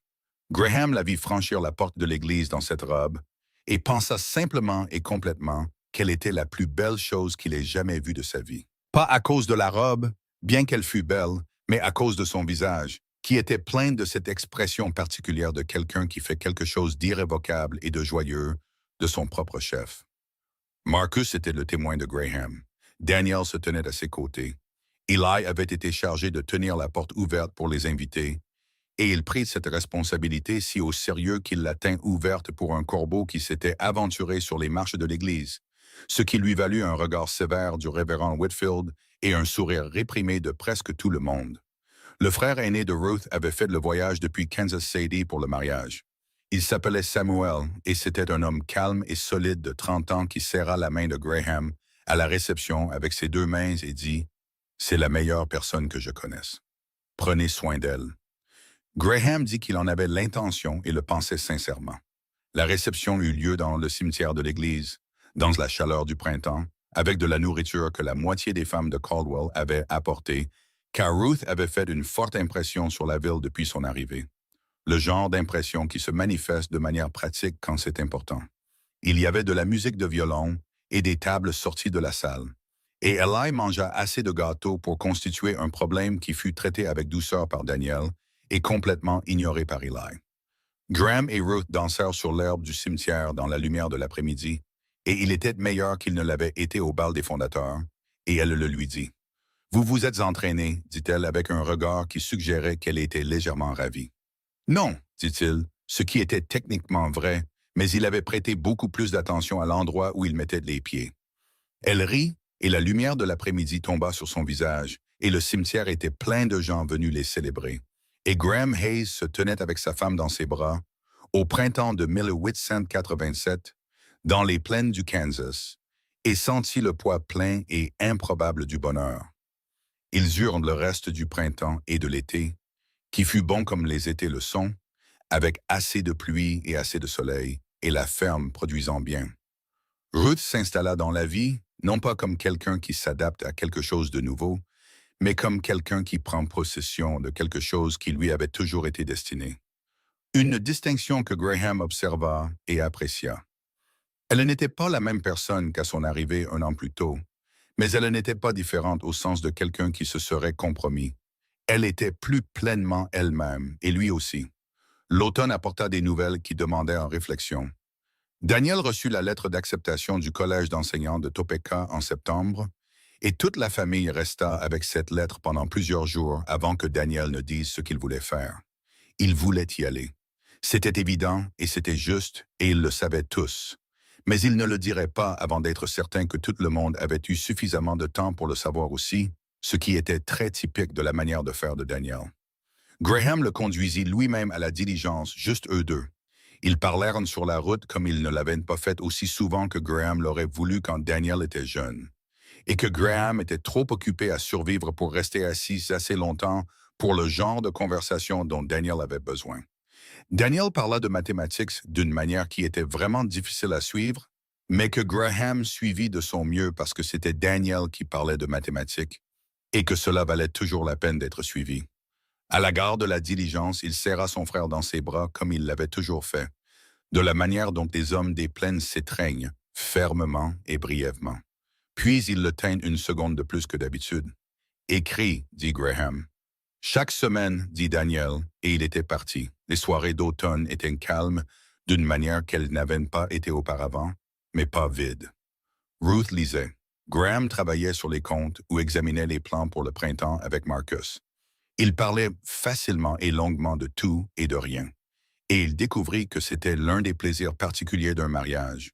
Graham la vit franchir la porte de l'église dans cette robe et pensa simplement et complètement qu'elle était la plus belle chose qu'il ait jamais vue de sa vie. Pas à cause de la robe, bien qu'elle fût belle, mais à cause de son visage, qui était plein de cette expression particulière de quelqu'un qui fait quelque chose d'irrévocable et de joyeux de son propre chef. Marcus était le témoin de Graham. Daniel se tenait à ses côtés. Eli avait été chargé de tenir la porte ouverte pour les invités, et il prit cette responsabilité si au sérieux qu'il la tint ouverte pour un corbeau qui s'était aventuré sur les marches de l'église, ce qui lui valut un regard sévère du révérend Whitfield et un sourire réprimé de presque tout le monde. Le frère aîné de Ruth avait fait le voyage depuis Kansas City pour le mariage. Il s'appelait Samuel et c'était un homme calme et solide de 30 ans qui serra la main de Graham à la réception avec ses deux mains et dit « C'est la meilleure personne que je connaisse. Prenez soin d'elle. » Graham dit qu'il en avait l'intention et le pensait sincèrement. La réception eut lieu dans le cimetière de l'église, dans la chaleur du printemps, avec de la nourriture que la moitié des femmes de Caldwell avaient apportée, car Ruth avait fait une forte impression sur la ville depuis son arrivée. Le genre d'impression qui se manifeste de manière pratique quand c'est important. Il y avait de la musique de violon et des tables sorties de la salle. Et Eli mangea assez de gâteaux pour constituer un problème qui fut traité avec douceur par Daniel et complètement ignoré par Eli. Graham et Ruth dansèrent sur l'herbe du cimetière dans la lumière de l'après-midi, et il était meilleur qu'il ne l'avait été au bal des fondateurs, et elle le lui dit. « Vous vous êtes entraîné, dit-elle avec un regard qui suggérait qu'elle était légèrement ravie. « Non, dit-il, ce qui était techniquement vrai, mais il avait prêté beaucoup plus d'attention à l'endroit où il mettait les pieds. Elle rit, et la lumière de l'après-midi tomba sur son visage, et le cimetière était plein de gens venus les célébrer. Et Graham Hayes se tenait avec sa femme dans ses bras, au printemps de 1887, dans les plaines du Kansas, et sentit le poids plein et improbable du bonheur. Ils eurent le reste du printemps et de l'été, qui fut bon comme les étés le sont, avec assez de pluie et assez de soleil, et la ferme produisant bien. Ruth s'installa dans la vie, non pas comme quelqu'un qui s'adapte à quelque chose de nouveau, mais comme quelqu'un qui prend possession de quelque chose qui lui avait toujours été destiné. Une distinction que Graham observa et apprécia. Elle n'était pas la même personne qu'à son arrivée un an plus tôt, mais elle n'était pas différente au sens de quelqu'un qui se serait compromis. Elle était plus pleinement elle-même, et lui aussi. L'automne apporta des nouvelles qui demandaient en réflexion. Daniel reçut la lettre d'acceptation du collège d'enseignants de Topeka en septembre, et toute la famille resta avec cette lettre pendant plusieurs jours avant que Daniel ne dise ce qu'il voulait faire. Il voulait y aller. C'était évident et c'était juste, et ils le savaient tous. Mais il ne le dirait pas avant d'être certain que tout le monde avait eu suffisamment de temps pour le savoir aussi, ce qui était très typique de la manière de faire de Daniel. Graham le conduisit lui-même à la diligence, juste eux deux. Ils parlèrent sur la route comme ils ne l'avaient pas fait aussi souvent que Graham l'aurait voulu quand Daniel était jeune, et que Graham était trop occupé à survivre pour rester assis assez longtemps pour le genre de conversation dont Daniel avait besoin. Daniel parla de mathématiques d'une manière qui était vraiment difficile à suivre, mais que Graham suivit de son mieux parce que c'était Daniel qui parlait de mathématiques et que cela valait toujours la peine d'être suivi. À la gare de la diligence, il serra son frère dans ses bras comme il l'avait toujours fait, de la manière dont les hommes des plaines s'étreignent, fermement et brièvement. Puis il le tint une seconde de plus que d'habitude. « Écris, dit Graham. Chaque semaine, dit Daniel, et il était parti. Les soirées d'automne étaient calmes, d'une manière qu'elles n'avaient pas été auparavant, mais pas vides. Ruth lisait. Graham travaillait sur les comptes ou examinait les plans pour le printemps avec Marcus. Il parlait facilement et longuement de tout et de rien. Et il découvrit que c'était l'un des plaisirs particuliers d'un mariage.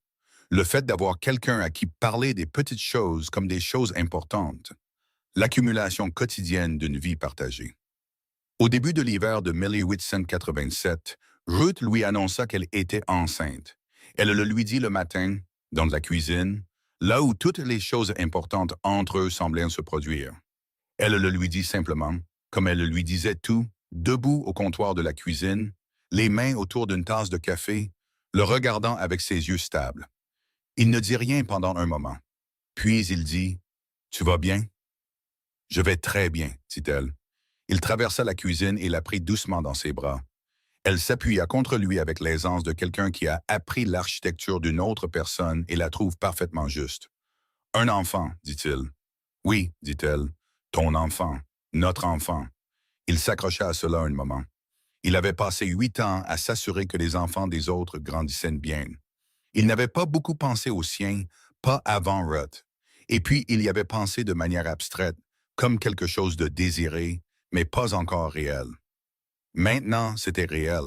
Le fait d'avoir quelqu'un à qui parler des petites choses comme des choses importantes. L'accumulation quotidienne d'une vie partagée. Au début de l'hiver de 1887, Ruth lui annonça qu'elle était enceinte. Elle le lui dit le matin, dans la cuisine, là où toutes les choses importantes entre eux semblaient se produire. Elle le lui dit simplement, comme elle lui disait tout, debout au comptoir de la cuisine, les mains autour d'une tasse de café, le regardant avec ses yeux stables. Il ne dit rien pendant un moment. Puis il dit, « Tu vas bien? » « Je vais très bien, dit-elle. Il traversa la cuisine et la prit doucement dans ses bras. Elle s'appuya contre lui avec l'aisance de quelqu'un qui a appris l'architecture d'une autre personne et la trouve parfaitement juste. « Un enfant, dit-il. »« Oui, dit-elle. Ton enfant. Notre enfant. » Il s'accrocha à cela un moment. Il avait passé 8 ans à s'assurer que les enfants des autres grandissaient bien. Il n'avait pas beaucoup pensé aux siens, pas avant Ruth. Et puis il y avait pensé de manière abstraite, comme quelque chose de désiré, mais pas encore réel. Maintenant, c'était réel,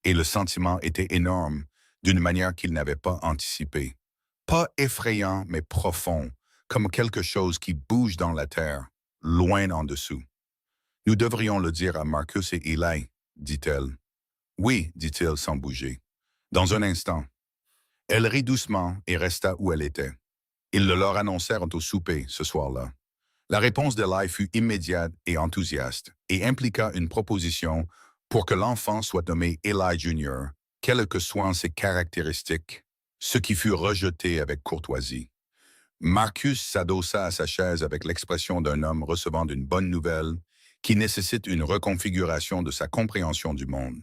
et le sentiment était énorme, d'une manière qu'il n'avait pas anticipée. Pas effrayant, mais profond, comme quelque chose qui bouge dans la terre, loin en dessous. « Nous devrions le dire à Marcus et Eli, » dit-elle. « Oui, dit-il sans bouger. Dans un instant. » Elle rit doucement et resta où elle était. Ils le leur annoncèrent au souper ce soir-là. La réponse d'Eli fut immédiate et enthousiaste et impliqua une proposition pour que l'enfant soit nommé Eli Jr., quelles que soient ses caractéristiques, ce qui fut rejeté avec courtoisie. Marcus s'adossa à sa chaise avec l'expression d'un homme recevant d'une bonne nouvelle qui nécessite une reconfiguration de sa compréhension du monde.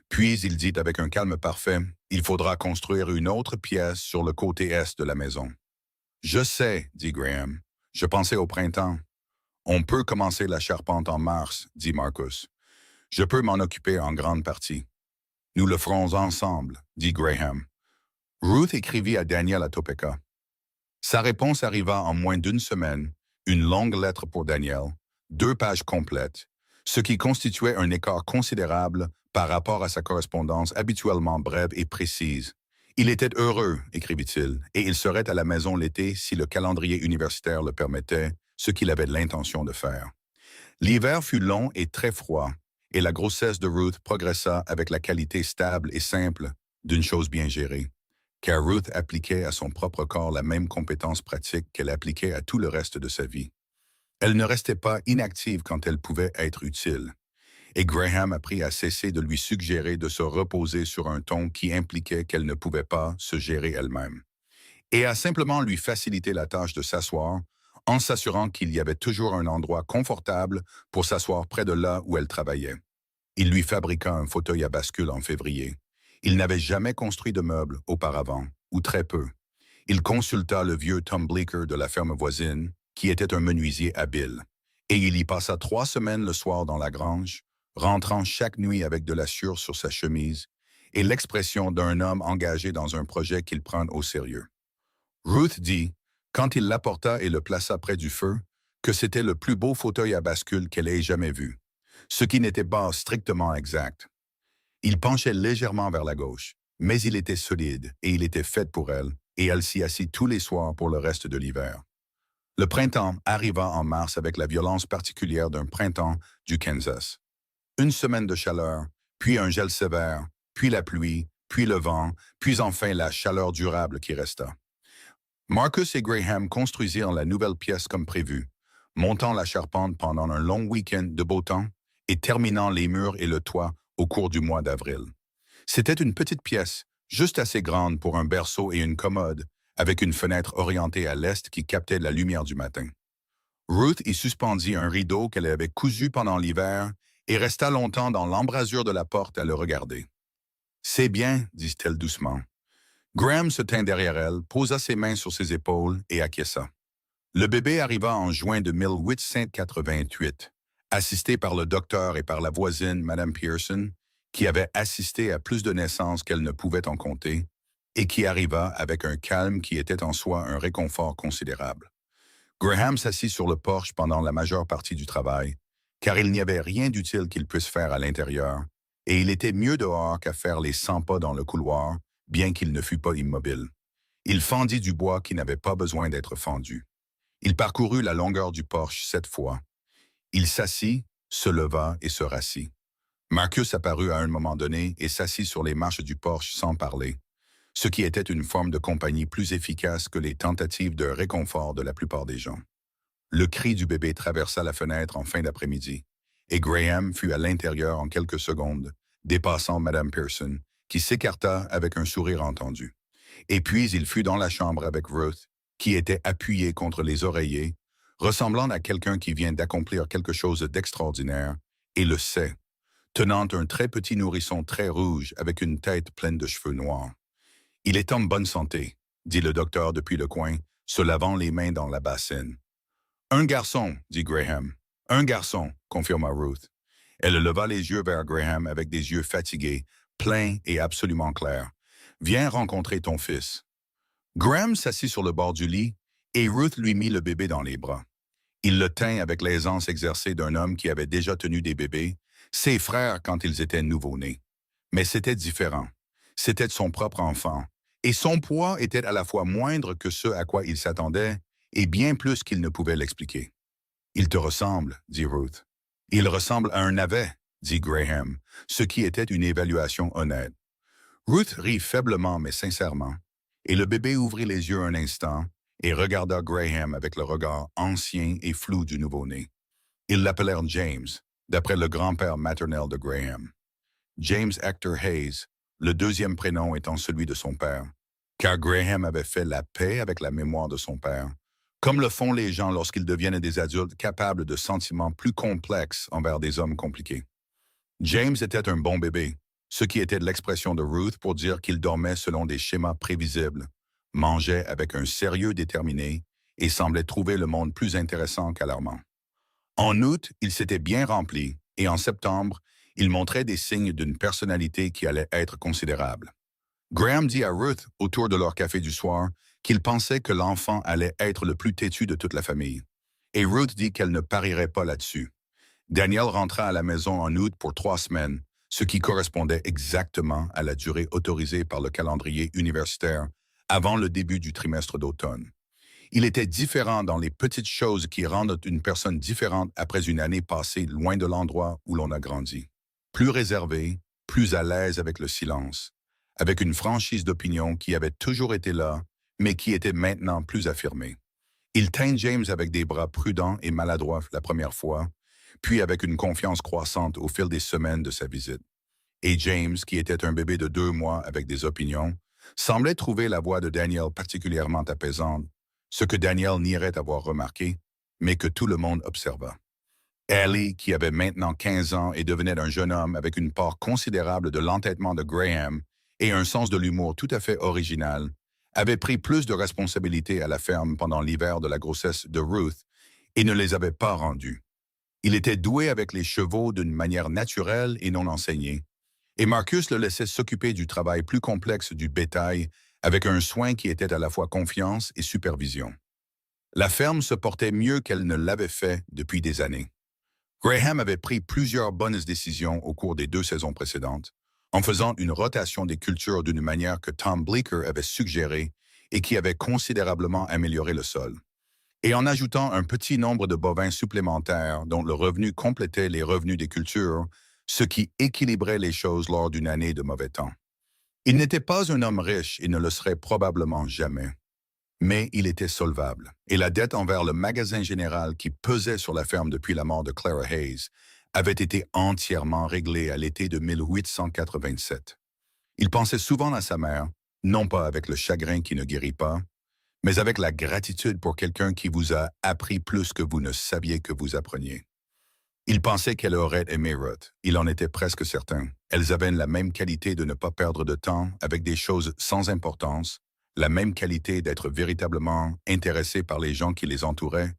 Puis il dit avec un calme parfait, « Il faudra construire une autre pièce sur le côté est de la maison. »« Je sais, dit Graham. Je pensais au printemps. »« On peut commencer la charpente en mars, dit Marcus. Je peux m'en occuper en grande partie. »« Nous le ferons ensemble, dit Graham. » Ruth écrivit à Daniel à Topeka. Sa réponse arriva en moins d'une semaine, une longue lettre pour Daniel, 2 pages complètes, ce qui constituait un écart considérable par rapport à sa correspondance habituellement brève et précise. Il était heureux, écrivit-il, et il serait à la maison l'été si le calendrier universitaire le permettait, ce qu'il avait l'intention de faire. L'hiver fut long et très froid, et la grossesse de Ruth progressa avec la qualité stable et simple d'une chose bien gérée, car Ruth appliquait à son propre corps la même compétence pratique qu'elle appliquait à tout le reste de sa vie. Elle ne restait pas inactive quand elle pouvait être utile, et Graham apprit à cesser de lui suggérer de se reposer sur un ton qui impliquait qu'elle ne pouvait pas se gérer elle-même, et à simplement lui faciliter la tâche de s'asseoir en s'assurant qu'il y avait toujours un endroit confortable pour s'asseoir près de là où elle travaillait. Il lui fabriqua un fauteuil à bascule en février. Il n'avait jamais construit de meubles auparavant, ou très peu. Il consulta le vieux Tom Bleecker de la ferme voisine, qui était un menuisier habile, et il y passa 3 semaines le soir dans la grange, rentrant chaque nuit avec de la sueur sur sa chemise et l'expression d'un homme engagé dans un projet qu'il prend au sérieux. Ruth dit, quand il l'apporta et le plaça près du feu, que c'était le plus beau fauteuil à bascule qu'elle ait jamais vu, ce qui n'était pas strictement exact. Il penchait légèrement vers la gauche, mais il était solide et il était fait pour elle, et elle s'y assit tous les soirs pour le reste de l'hiver. Le printemps arriva en mars avec la violence particulière d'un printemps du Kansas. Une semaine de chaleur, puis un gel sévère, puis la pluie, puis le vent, puis enfin la chaleur durable qui resta. Marcus et Graham construisirent la nouvelle pièce comme prévu, montant la charpente pendant un long week-end de beau temps et terminant les murs et le toit au cours du mois d'avril. C'était une petite pièce, juste assez grande pour un berceau et une commode, avec une fenêtre orientée à l'est qui captait la lumière du matin. Ruth y suspendit un rideau qu'elle avait cousu pendant l'hiver et resta longtemps dans l'embrasure de la porte à le regarder. « C'est bien, dit-elle doucement. » Graham se tint derrière elle, posa ses mains sur ses épaules et acquiesça. Le bébé arriva en juin de 1888, assisté par le docteur et par la voisine, Madame Pearson, qui avait assisté à plus de naissances qu'elle ne pouvait en compter, et qui arriva avec un calme qui était en soi un réconfort considérable. Graham s'assit sur le porche pendant la majeure partie du travail, car il n'y avait rien d'utile qu'il puisse faire à l'intérieur, et il était mieux dehors qu'à faire les 100 pas dans le couloir, bien qu'il ne fût pas immobile. Il fendit du bois qui n'avait pas besoin d'être fendu. Il parcourut la longueur du porche 7 fois. Il s'assit, se leva et se rassit. Marcus apparut à un moment donné et s'assit sur les marches du porche sans parler, ce qui était une forme de compagnie plus efficace que les tentatives de réconfort de la plupart des gens. Le cri du bébé traversa la fenêtre en fin d'après-midi, et Graham fut à l'intérieur en quelques secondes, dépassant Madame Pearson, qui s'écarta avec un sourire entendu. Et puis il fut dans la chambre avec Ruth, qui était appuyée contre les oreillers, ressemblant à quelqu'un qui vient d'accomplir quelque chose d'extraordinaire, et le sait, tenant un très petit nourrisson très rouge avec une tête pleine de cheveux noirs. « Il est en bonne santé, » dit le docteur depuis le coin, se lavant les mains dans la bassine. « Un garçon, » dit Graham. « Un garçon, » confirma Ruth. Elle leva les yeux vers Graham avec des yeux fatigués, pleins et absolument clairs. « Viens rencontrer ton fils. » Graham s'assit sur le bord du lit et Ruth lui mit le bébé dans les bras. Il le tint avec l'aisance exercée d'un homme qui avait déjà tenu des bébés, ses frères quand ils étaient nouveau-nés. Mais c'était différent. C'était son propre enfant, et son poids était à la fois moindre que ce à quoi il s'attendait, et bien plus qu'il ne pouvait l'expliquer. « Il te ressemble, » dit Ruth. « Il ressemble à un navet, » dit Graham, ce qui était une évaluation honnête. Ruth rit faiblement mais sincèrement, et le bébé ouvrit les yeux un instant et regarda Graham avec le regard ancien et flou du nouveau-né. Ils l'appelèrent James, d'après le grand-père maternel de Graham. James Hector Hayes, le deuxième prénom étant celui de son père, car Graham avait fait la paix avec la mémoire de son père, comme le font les gens lorsqu'ils deviennent des adultes capables de sentiments plus complexes envers des hommes compliqués. James était un bon bébé, ce qui était l'expression de Ruth pour dire qu'il dormait selon des schémas prévisibles, mangeait avec un sérieux déterminé et semblait trouver le monde plus intéressant qu'alarmant. En août, il s'était bien rempli et en septembre, il montrait des signes d'une personnalité qui allait être considérable. Graham dit à Ruth, autour de leur café du soir, qu'il pensait que l'enfant allait être le plus têtu de toute la famille. Et Ruth dit qu'elle ne parierait pas là-dessus. Daniel rentra à la maison en août pour 3 semaines, ce qui correspondait exactement à la durée autorisée par le calendrier universitaire avant le début du trimestre d'automne. Il était différent dans les petites choses qui rendent une personne différente après une année passée loin de l'endroit où l'on a grandi. Plus réservé, plus à l'aise avec le silence, avec une franchise d'opinion qui avait toujours été là, mais qui était maintenant plus affirmée. Il tint James avec des bras prudents et maladroits la première fois, puis avec une confiance croissante au fil des semaines de sa visite. Et James, qui était un bébé de 2 mois avec des opinions, semblait trouver la voix de Daniel particulièrement apaisante, ce que Daniel nierait avoir remarqué, mais que tout le monde observa. Ellie, qui avait maintenant 15 ans et devenait un jeune homme avec une part considérable de l'entêtement de Graham et un sens de l'humour tout à fait original, avait pris plus de responsabilités à la ferme pendant l'hiver de la grossesse de Ruth et ne les avait pas rendues. Il était doué avec les chevaux d'une manière naturelle et non enseignée, et Marcus le laissait s'occuper du travail plus complexe du bétail avec un soin qui était à la fois confiance et supervision. La ferme se portait mieux qu'elle ne l'avait fait depuis des années. Graham avait pris plusieurs bonnes décisions au cours des 2 saisons précédentes, en faisant une rotation des cultures d'une manière que Tom Bleeker avait suggérée et qui avait considérablement amélioré le sol, et en ajoutant un petit nombre de bovins supplémentaires dont le revenu complétait les revenus des cultures, ce qui équilibrait les choses lors d'une année de mauvais temps. Il n'était pas un homme riche et ne le serait probablement jamais. Mais il était solvable, et la dette envers le magasin général qui pesait sur la ferme depuis la mort de Clara Hayes avait été entièrement réglée à l'été de 1887. Il pensait souvent à sa mère, non pas avec le chagrin qui ne guérit pas, mais avec la gratitude pour quelqu'un qui vous a appris plus que vous ne saviez que vous appreniez. Il pensait qu'elle aurait aimé Ruth, il en était presque certain. Elles avaient la même qualité de ne pas perdre de temps avec des choses sans importance, la même qualité d'être véritablement intéressées par les gens qui les entouraient,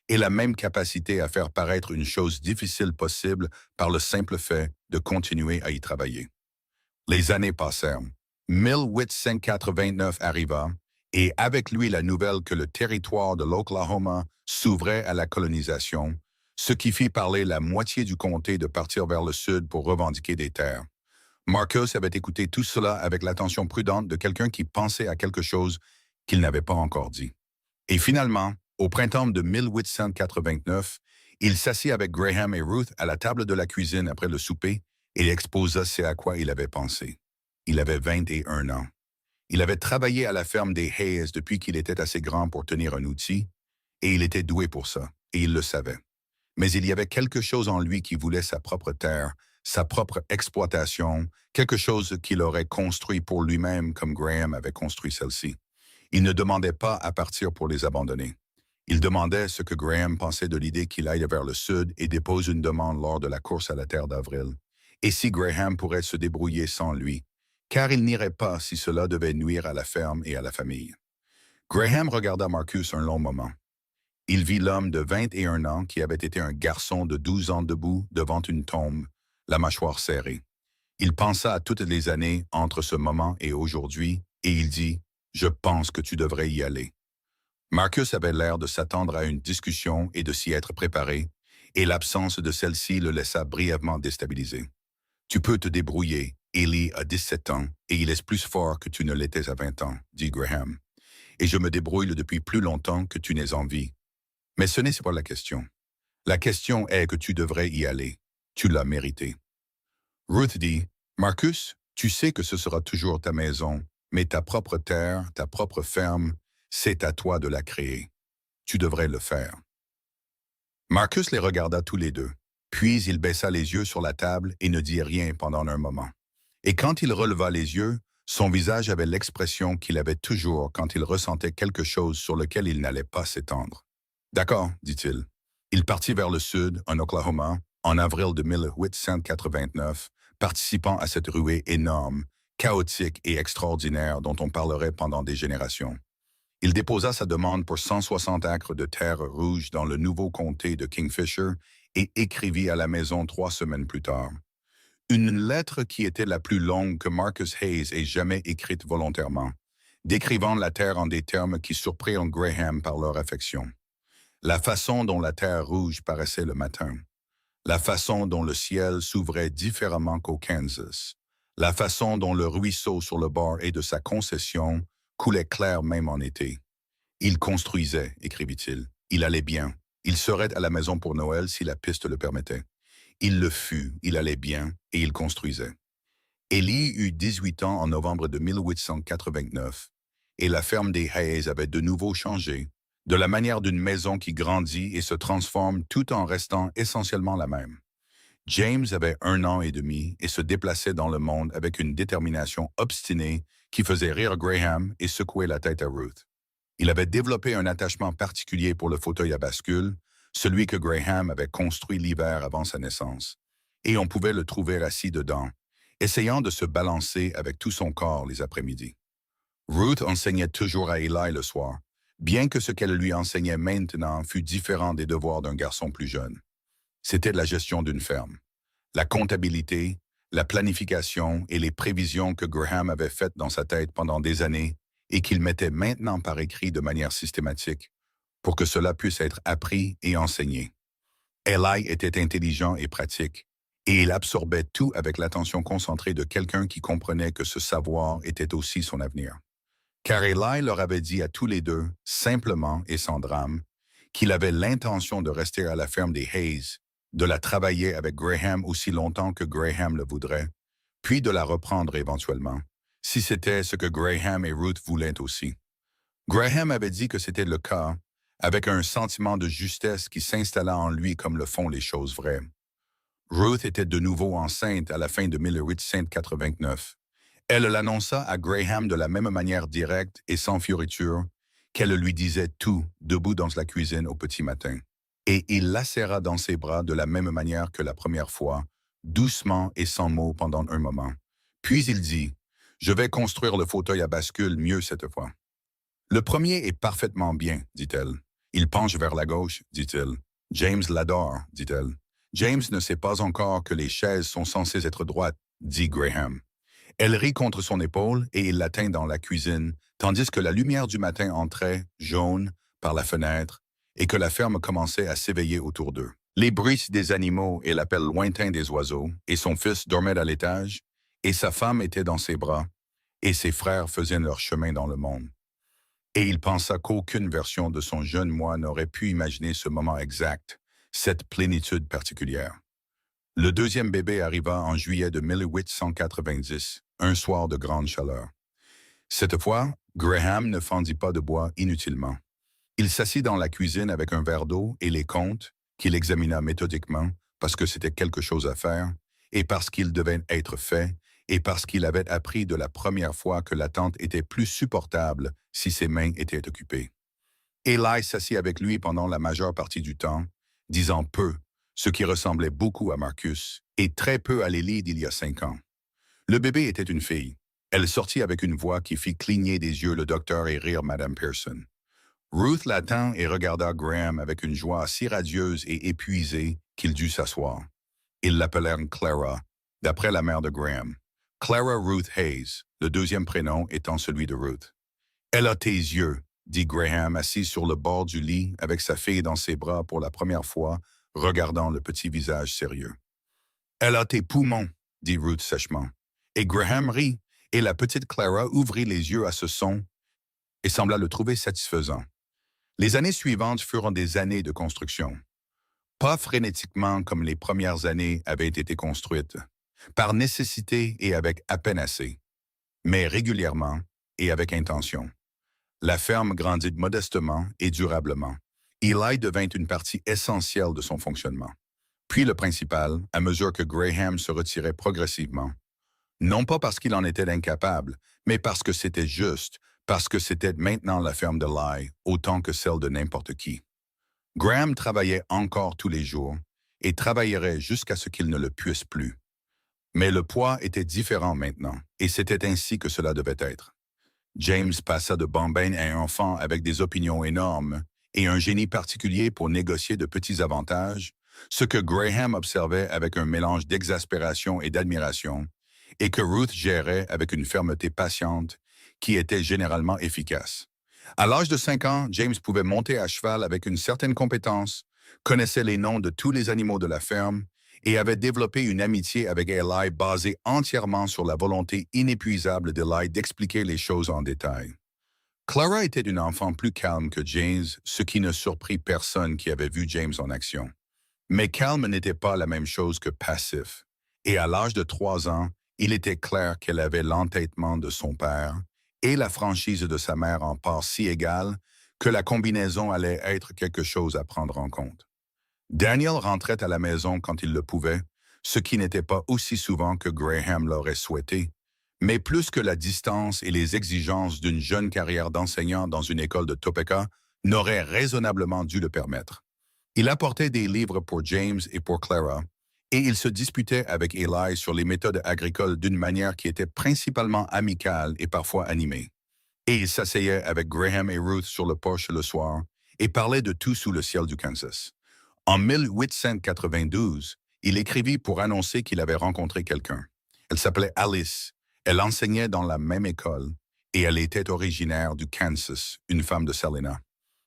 et la même capacité à faire paraître une chose difficile possible par le simple fait de continuer à y travailler. Les années passèrent. 1889 arriva, et avec lui la nouvelle que le territoire de l'Oklahoma s'ouvrait à la colonisation, ce qui fit parler la moitié du comté de partir vers le sud pour revendiquer des terres. Marcus avait écouté tout cela avec l'attention prudente de quelqu'un qui pensait à quelque chose qu'il n'avait pas encore dit. Et finalement, au printemps de 1889, il s'assit avec Graham et Ruth à la table de la cuisine après le souper et exposa ce à quoi il avait pensé. Il avait 21 ans. Il avait travaillé à la ferme des Hayes depuis qu'il était assez grand pour tenir un outil, et il était doué pour ça, et il le savait. Mais il y avait quelque chose en lui qui voulait sa propre terre, sa propre exploitation, quelque chose qu'il aurait construit pour lui-même comme Graham avait construit celle-ci. Il ne demandait pas à partir pour les abandonner. Il demandait ce que Graham pensait de l'idée qu'il aille vers le sud et dépose une demande lors de la course à la terre d'avril. Et si Graham pourrait se débrouiller sans lui, car il n'irait pas si cela devait nuire à la ferme et à la famille. Graham regarda Marcus un long moment. Il vit l'homme de 21 ans qui avait été un garçon de 12 ans debout devant une tombe, la mâchoire serrée. Il pensa à toutes les années entre ce moment et aujourd'hui, et il dit « Je pense que tu devrais y aller ». Marcus avait l'air de s'attendre à une discussion et de s'y être préparé, et l'absence de celle-ci le laissa brièvement déstabilisé. « Tu peux te débrouiller, Ellie a 17 ans, et il est plus fort que tu ne l'étais à 20 ans, dit Graham. Et je me débrouille depuis plus longtemps que tu n'es en vie. Mais ce n'est pas la question. La question est que tu devrais y aller. Tu l'as mérité. » Ruth dit, « Marcus, tu sais que ce sera toujours ta maison, mais ta propre terre, ta propre ferme, c'est à toi de la créer. Tu devrais le faire. » Marcus les regarda tous les deux, puis il baissa les yeux sur la table et ne dit rien pendant un moment. Et quand il releva les yeux, son visage avait l'expression qu'il avait toujours quand il ressentait quelque chose sur lequel il n'allait pas s'étendre. « D'accord, dit-il. » Il partit vers le sud, en Oklahoma, en avril de 1889, participant à cette ruée énorme, chaotique et extraordinaire dont on parlerait pendant des générations. Il déposa sa demande pour 160 acres de terre rouge dans le nouveau comté de Kingfisher et écrivit à la maison 3 semaines plus tard. Une lettre qui était la plus longue que Marcus Hayes ait jamais écrite volontairement, décrivant la terre en des termes qui surprirent Graham par leur affection. La façon dont la terre rouge paraissait le matin, La façon dont le ciel s'ouvrait différemment qu'au Kansas. La façon dont le ruisseau sur le bord et de sa concession coulait clair même en été. Il construisait, écrivit-il. Il allait bien. Il serait à la maison pour Noël si la piste le permettait. Il le fut, il allait bien, et il construisait. Ellie eut 18 ans en novembre de 1889, et la ferme des Hayes avait de nouveau changé, de la manière d'une maison qui grandit et se transforme tout en restant essentiellement la même. James avait 1 an et demi et se déplaçait dans le monde avec une détermination obstinée qui faisait rire Graham et secouer la tête à Ruth. Il avait développé un attachement particulier pour le fauteuil à bascule, celui que Graham avait construit l'hiver avant sa naissance, et on pouvait le trouver assis dedans, essayant de se balancer avec tout son corps les après-midi. Ruth enseignait toujours à Eli le soir, bien que ce qu'elle lui enseignait maintenant fût différent des devoirs d'un garçon plus jeune. C'était la gestion d'une ferme, la comptabilité, la planification et les prévisions que Graham avait faites dans sa tête pendant des années et qu'il mettait maintenant par écrit de manière systématique pour que cela puisse être appris et enseigné. Eli était intelligent et pratique, et il absorbait tout avec l'attention concentrée de quelqu'un qui comprenait que ce savoir était aussi son avenir. Car Eli leur avait dit à tous les deux, simplement et sans drame, qu'il avait l'intention de rester à la ferme des Hayes, de la travailler avec Graham aussi longtemps que Graham le voudrait, puis de la reprendre éventuellement, si c'était ce que Graham et Ruth voulaient aussi. Graham avait dit que c'était le cas, avec un sentiment de justesse qui s'installa en lui comme le font les choses vraies. Ruth était de nouveau enceinte à la fin de 1889. Elle l'annonça à Graham de la même manière directe et sans fioriture qu'elle lui disait tout, debout dans la cuisine au petit matin. Et il la serra dans ses bras de la même manière que la première fois, doucement et sans mots pendant un moment. Puis il dit, « Je vais construire le fauteuil à bascule mieux cette fois. » « Le premier est parfaitement bien, dit-elle. Il penche vers la gauche, dit-il. James l'adore, dit-elle. James ne sait pas encore que les chaises sont censées être droites, dit Graham. Elle rit contre son épaule et il la tint dans la cuisine, tandis que la lumière du matin entrait, jaune, par la fenêtre, et que la ferme commençait à s'éveiller autour d'eux. Les bruits des animaux et l'appel lointain des oiseaux, et son fils dormait à l'étage, et sa femme était dans ses bras, et ses frères faisaient leur chemin dans le monde. Et il pensa qu'aucune version de son jeune moi n'aurait pu imaginer ce moment exact, cette plénitude particulière. Le deuxième bébé arriva en juillet de 1890, un soir de grande chaleur. Cette fois, Graham ne fendit pas de bois inutilement. Il s'assit dans la cuisine avec un verre d'eau et les comptes, qu'il examina méthodiquement, parce que c'était quelque chose à faire, et parce qu'il devait être fait, et parce qu'il avait appris de la première fois que l'attente était plus supportable si ses mains étaient occupées. Eli s'assit avec lui pendant la majeure partie du temps, disant peu, ce qui ressemblait beaucoup à Marcus, et très peu à Lily d'il y a 5 ans. Le bébé était une fille. Elle sortit avec une voix qui fit cligner des yeux le docteur et rire Madame Pearson. Ruth l'attend et regarda Graham avec une joie si radieuse et épuisée qu'il dut s'asseoir. Ils l'appelèrent Clara, d'après la mère de Graham. Clara Ruth Hayes, le deuxième prénom étant celui de Ruth. « Elle a tes yeux », dit Graham assis sur le bord du lit avec sa fille dans ses bras pour la première fois, regardant le petit visage sérieux. « Elle a tes poumons », dit Ruth sèchement. Et Graham rit, et la petite Clara ouvrit les yeux à ce son et sembla le trouver satisfaisant. Les années suivantes furent des années de construction. Pas frénétiquement comme les premières années avaient été construites, par nécessité et avec à peine assez, mais régulièrement et avec intention. La ferme grandit modestement et durablement. Eli devint une partie essentielle de son fonctionnement. Puis le principal, à mesure que Graham se retirait progressivement. Non pas parce qu'il en était incapable, mais parce que c'était juste, parce que c'était maintenant la ferme de Eli, autant que celle de n'importe qui. Graham travaillait encore tous les jours et travaillerait jusqu'à ce qu'il ne le puisse plus. Mais le poids était différent maintenant, et c'était ainsi que cela devait être. James passa de bambine à un enfant avec des opinions énormes et un génie particulier pour négocier de petits avantages, ce que Graham observait avec un mélange d'exaspération et d'admiration, et que Ruth gérait avec une fermeté patiente qui était généralement efficace. À l'âge de 5 ans, James pouvait monter à cheval avec une certaine compétence, connaissait les noms de tous les animaux de la ferme et avait développé une amitié avec Eli basée entièrement sur la volonté inépuisable d'Eli d'expliquer les choses en détail. Clara était une enfant plus calme que James, ce qui ne surprit personne qui avait vu James en action. Mais calme n'était pas la même chose que passif, et à l'âge de 3 ans, il était clair qu'elle avait l'entêtement de son père et la franchise de sa mère en part si égale que la combinaison allait être quelque chose à prendre en compte. Daniel rentrait à la maison quand il le pouvait, ce qui n'était pas aussi souvent que Graham l'aurait souhaité, mais plus que la distance et les exigences d'une jeune carrière d'enseignant dans une école de Topeka n'auraient raisonnablement dû le permettre. Il apportait des livres pour James et pour Clara, et il se disputait avec Eli sur les méthodes agricoles d'une manière qui était principalement amicale et parfois animée. Et il s'asseyait avec Graham et Ruth sur le porche le soir et parlait de tout sous le ciel du Kansas. En 1892, il écrivit pour annoncer qu'il avait rencontré quelqu'un. Elle s'appelait Alice, elle enseignait dans la même école et elle était originaire du Kansas, une femme de Salina.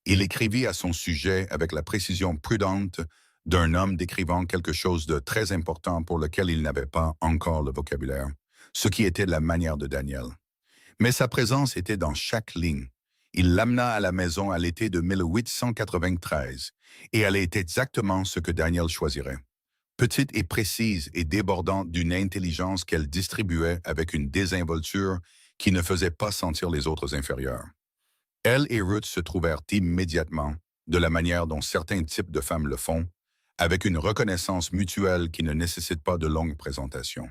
Il écrivit à son sujet avec la précision prudente d'un homme décrivant quelque chose de très important pour lequel il n'avait pas encore le vocabulaire, ce qui était la manière de Daniel. Mais sa présence était dans chaque ligne. Il l'amena à la maison à l'été de 1893, et elle était exactement ce que Daniel choisirait. Petite et précise et débordante d'une intelligence qu'elle distribuait avec une désinvolture qui ne faisait pas sentir les autres inférieurs. Elle et Ruth se trouvèrent immédiatement, de la manière dont certains types de femmes le font, avec une reconnaissance mutuelle qui ne nécessite pas de longues présentations.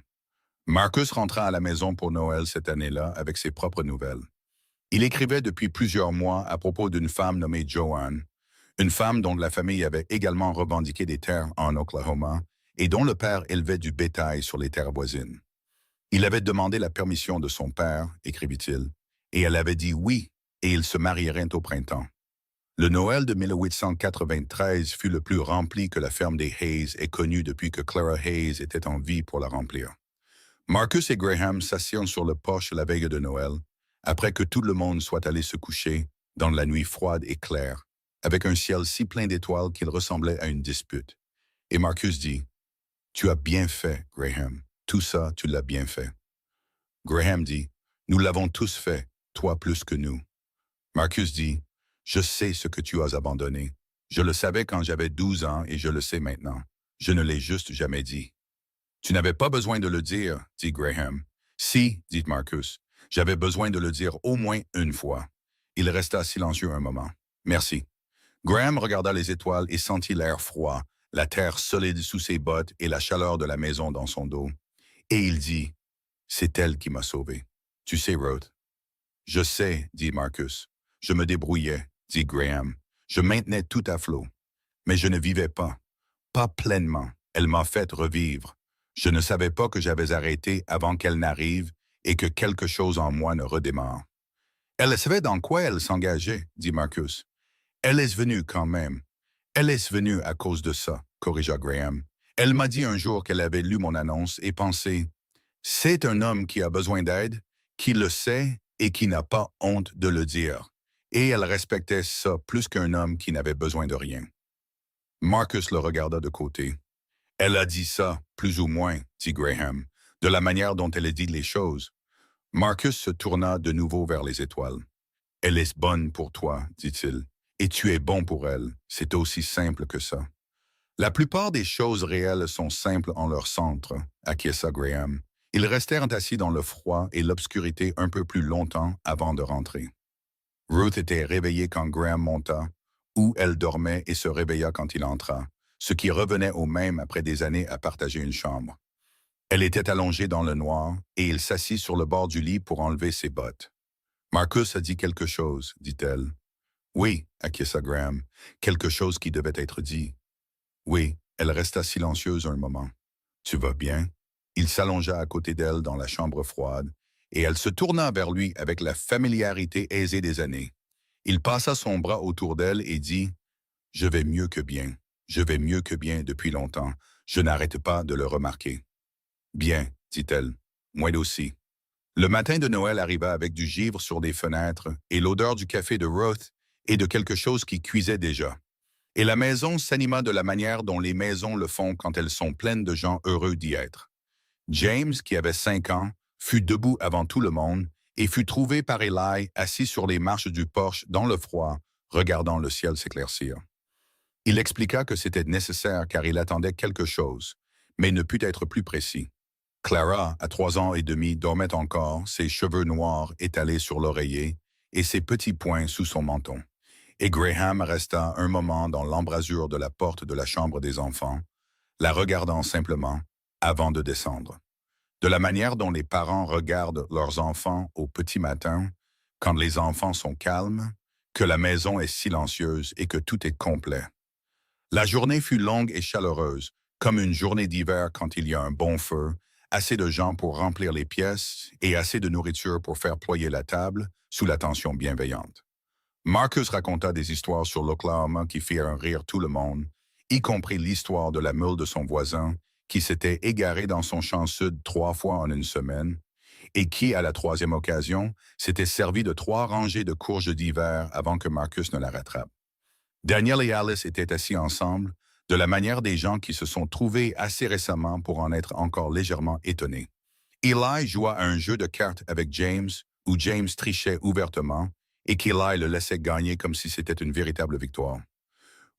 Marcus rentra à la maison pour Noël cette année-là avec ses propres nouvelles. Il écrivait depuis plusieurs mois à propos d'une femme nommée Joanne, une femme dont la famille avait également revendiqué des terres en Oklahoma et dont le père élevait du bétail sur les terres voisines. Il avait demandé la permission de son père, écrivit-il, et elle avait dit oui, et ils se marieraient au printemps. Le Noël de 1893 fut le plus rempli que la ferme des Hayes ait connu depuis que Clara Hayes était en vie pour la remplir. Marcus et Graham s'assirent sur le porche la veille de Noël, après que tout le monde soit allé se coucher, dans la nuit froide et claire, avec un ciel si plein d'étoiles qu'il ressemblait à une dispute. Et Marcus dit, « Tu as bien fait, Graham. Tout ça, tu l'as bien fait. » Graham dit, « Nous l'avons tous fait, toi plus que nous. » Marcus dit, « Je sais ce que tu as abandonné. Je le savais quand j'avais 12 ans et je le sais maintenant. Je ne l'ai juste jamais dit. » « Tu n'avais pas besoin de le dire, dit Graham. « Si, dit Marcus, j'avais besoin de le dire au moins une fois. » Il resta silencieux un moment. « Merci. » Graham regarda les étoiles et sentit l'air froid, la terre solide sous ses bottes et la chaleur de la maison dans son dos. Et il dit, « C'est elle qui m'a sauvé. Tu sais, Ruth. » « Je sais, dit Marcus. « Je me débrouillais, dit Graham. Je maintenais tout à flot. Mais je ne vivais pas. Pas pleinement. Elle m'a fait revivre. Je ne savais pas que j'avais arrêté avant qu'elle n'arrive et que quelque chose en moi ne redémarre. » « Elle savait dans quoi elle s'engageait, dit Marcus. « Elle est venue quand même. Elle est venue à cause de ça, corrigea Graham. Elle m'a dit un jour qu'elle avait lu mon annonce et pensé, « C'est un homme qui a besoin d'aide, qui le sait et qui n'a pas honte de le dire. » Et elle respectait ça plus qu'un homme qui n'avait besoin de rien. Marcus le regarda de côté. « Elle a dit ça, plus ou moins, dit Graham, de la manière dont elle a dit les choses. » Marcus se tourna de nouveau vers les étoiles. « Elle est bonne pour toi, dit-il, et tu es bon pour elle. C'est aussi simple que ça. » « La plupart des choses réelles sont simples en leur centre, acquiesça Graham. Ils restèrent assis dans le froid et l'obscurité un peu plus longtemps avant de rentrer. Ruth était réveillée quand Graham monta, ou elle dormait et se réveilla quand il entra, ce qui revenait au même après des années à partager une chambre. Elle était allongée dans le noir, et il s'assit sur le bord du lit pour enlever ses bottes. « Marcus a dit quelque chose, dit-elle. »« Oui, acquiesça Graham, quelque chose qui devait être dit. » Oui, elle resta silencieuse un moment. « Tu vas bien? » Il s'allongea à côté d'elle dans la chambre froide, et elle se tourna vers lui avec la familiarité aisée des années. Il passa son bras autour d'elle et dit, « Je vais mieux que bien. Je vais mieux que bien depuis longtemps. Je n'arrête pas de le remarquer. »« Bien, dit-elle. Moi aussi. » Le matin de Noël arriva avec du givre sur des fenêtres et l'odeur du café de Ruth et de quelque chose qui cuisait déjà. Et la maison s'anima de la manière dont les maisons le font quand elles sont pleines de gens heureux d'y être. James, qui avait 5 ans, fut debout avant tout le monde et fut trouvé par Eli assis sur les marches du porche dans le froid, regardant le ciel s'éclaircir. Il expliqua que c'était nécessaire car il attendait quelque chose, mais ne put être plus précis. Clara, à 3 ans et demi, dormait encore, ses cheveux noirs étalés sur l'oreiller et ses petits poings sous son menton. Et Graham resta un moment dans l'embrasure de la porte de la chambre des enfants, la regardant simplement, avant de descendre. De la manière dont les parents regardent leurs enfants au petit matin, quand les enfants sont calmes, que la maison est silencieuse et que tout est complet. La journée fut longue et chaleureuse, comme une journée d'hiver quand il y a un bon feu, assez de gens pour remplir les pièces et assez de nourriture pour faire ployer la table sous l'attention bienveillante. Marcus raconta des histoires sur l'Oklahoma qui firent rire tout le monde, y compris l'histoire de la mule de son voisin qui s'était égarée dans son champ sud 3 fois en une semaine et qui, à la troisième occasion, s'était servi de 3 rangées de courges d'hiver avant que Marcus ne la rattrape. Daniel et Alice étaient assis ensemble, de la manière des gens qui se sont trouvés assez récemment pour en être encore légèrement étonnés. Eli joua à un jeu de cartes avec James, où James trichait ouvertement, et qu'Eli le laissait gagner comme si c'était une véritable victoire.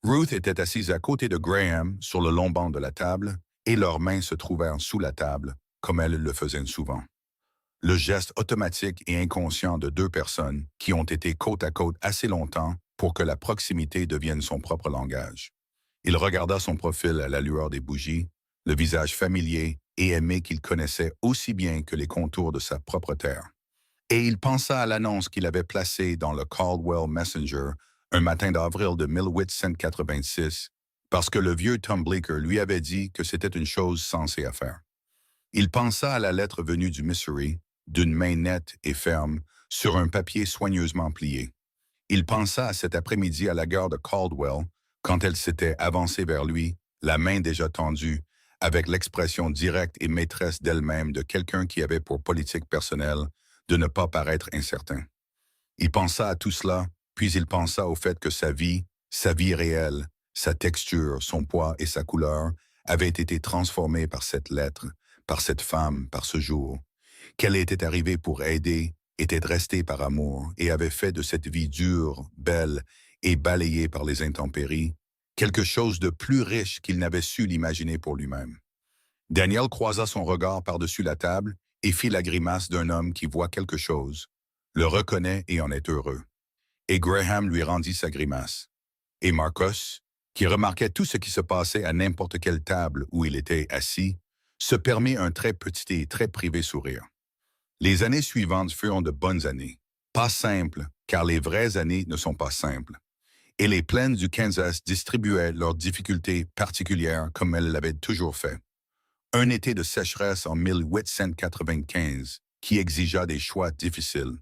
Ruth était assise à côté de Graham, sur le long banc de la table, et leurs mains se trouvèrent sous la table, comme elles le faisaient souvent. Le geste automatique et inconscient de 2 personnes qui ont été côte à côte assez longtemps pour que la proximité devienne son propre langage. Il regarda son profil à la lueur des bougies, le visage familier et aimé qu'il connaissait aussi bien que les contours de sa propre terre. Et il pensa à l'annonce qu'il avait placée dans le Caldwell Messenger un matin d'avril de 1886, parce que le vieux Tom Bleecker lui avait dit que c'était une chose sensée à faire. Il pensa à la lettre venue du Missouri, d'une main nette et ferme, sur un papier soigneusement plié. Il pensa à cet après-midi à la gare de Caldwell, quand elle s'était avancée vers lui, la main déjà tendue, avec l'expression directe et maîtresse d'elle-même de quelqu'un qui avait pour politique personnelle de ne pas paraître incertain. Il pensa à tout cela, puis il pensa au fait que sa vie réelle, sa texture, son poids et sa couleur avaient été transformées par cette lettre, par cette femme, par ce jour, qu'elle était arrivée pour aider, était restée par amour et avait fait de cette vie dure, belle et balayée par les intempéries, quelque chose de plus riche qu'il n'avait su l'imaginer pour lui-même. Daniel croisa son regard par-dessus la table et fit la grimace d'un homme qui voit quelque chose, le reconnaît et en est heureux. Et Graham lui rendit sa grimace. Et Marcus, qui remarquait tout ce qui se passait à n'importe quelle table où il était assis, se permit un très petit et très privé sourire. Les années suivantes furent de bonnes années. Pas simples, car les vraies années ne sont pas simples. Et les plaines du Kansas distribuaient leurs difficultés particulières comme elles l'avaient toujours fait. Un été de sécheresse en 1895 qui exigea des choix difficiles.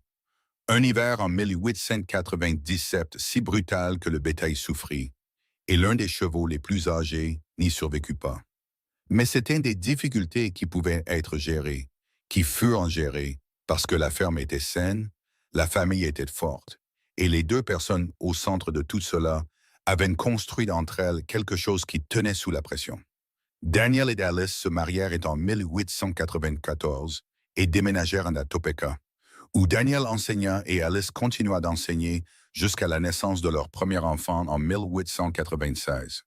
Un hiver en 1897 si brutal que le bétail souffrit, et l'un des chevaux les plus âgés n'y survécut pas. Mais c'était des difficultés qui pouvaient être gérées, qui furent gérées parce que la ferme était saine, la famille était forte, et les 2 personnes au centre de tout cela avaient construit entre elles quelque chose qui tenait sous la pression. Daniel et Alice se marièrent en 1894 et déménagèrent à Topeka, où Daniel enseigna et Alice continua d'enseigner jusqu'à la naissance de leur premier enfant en 1896.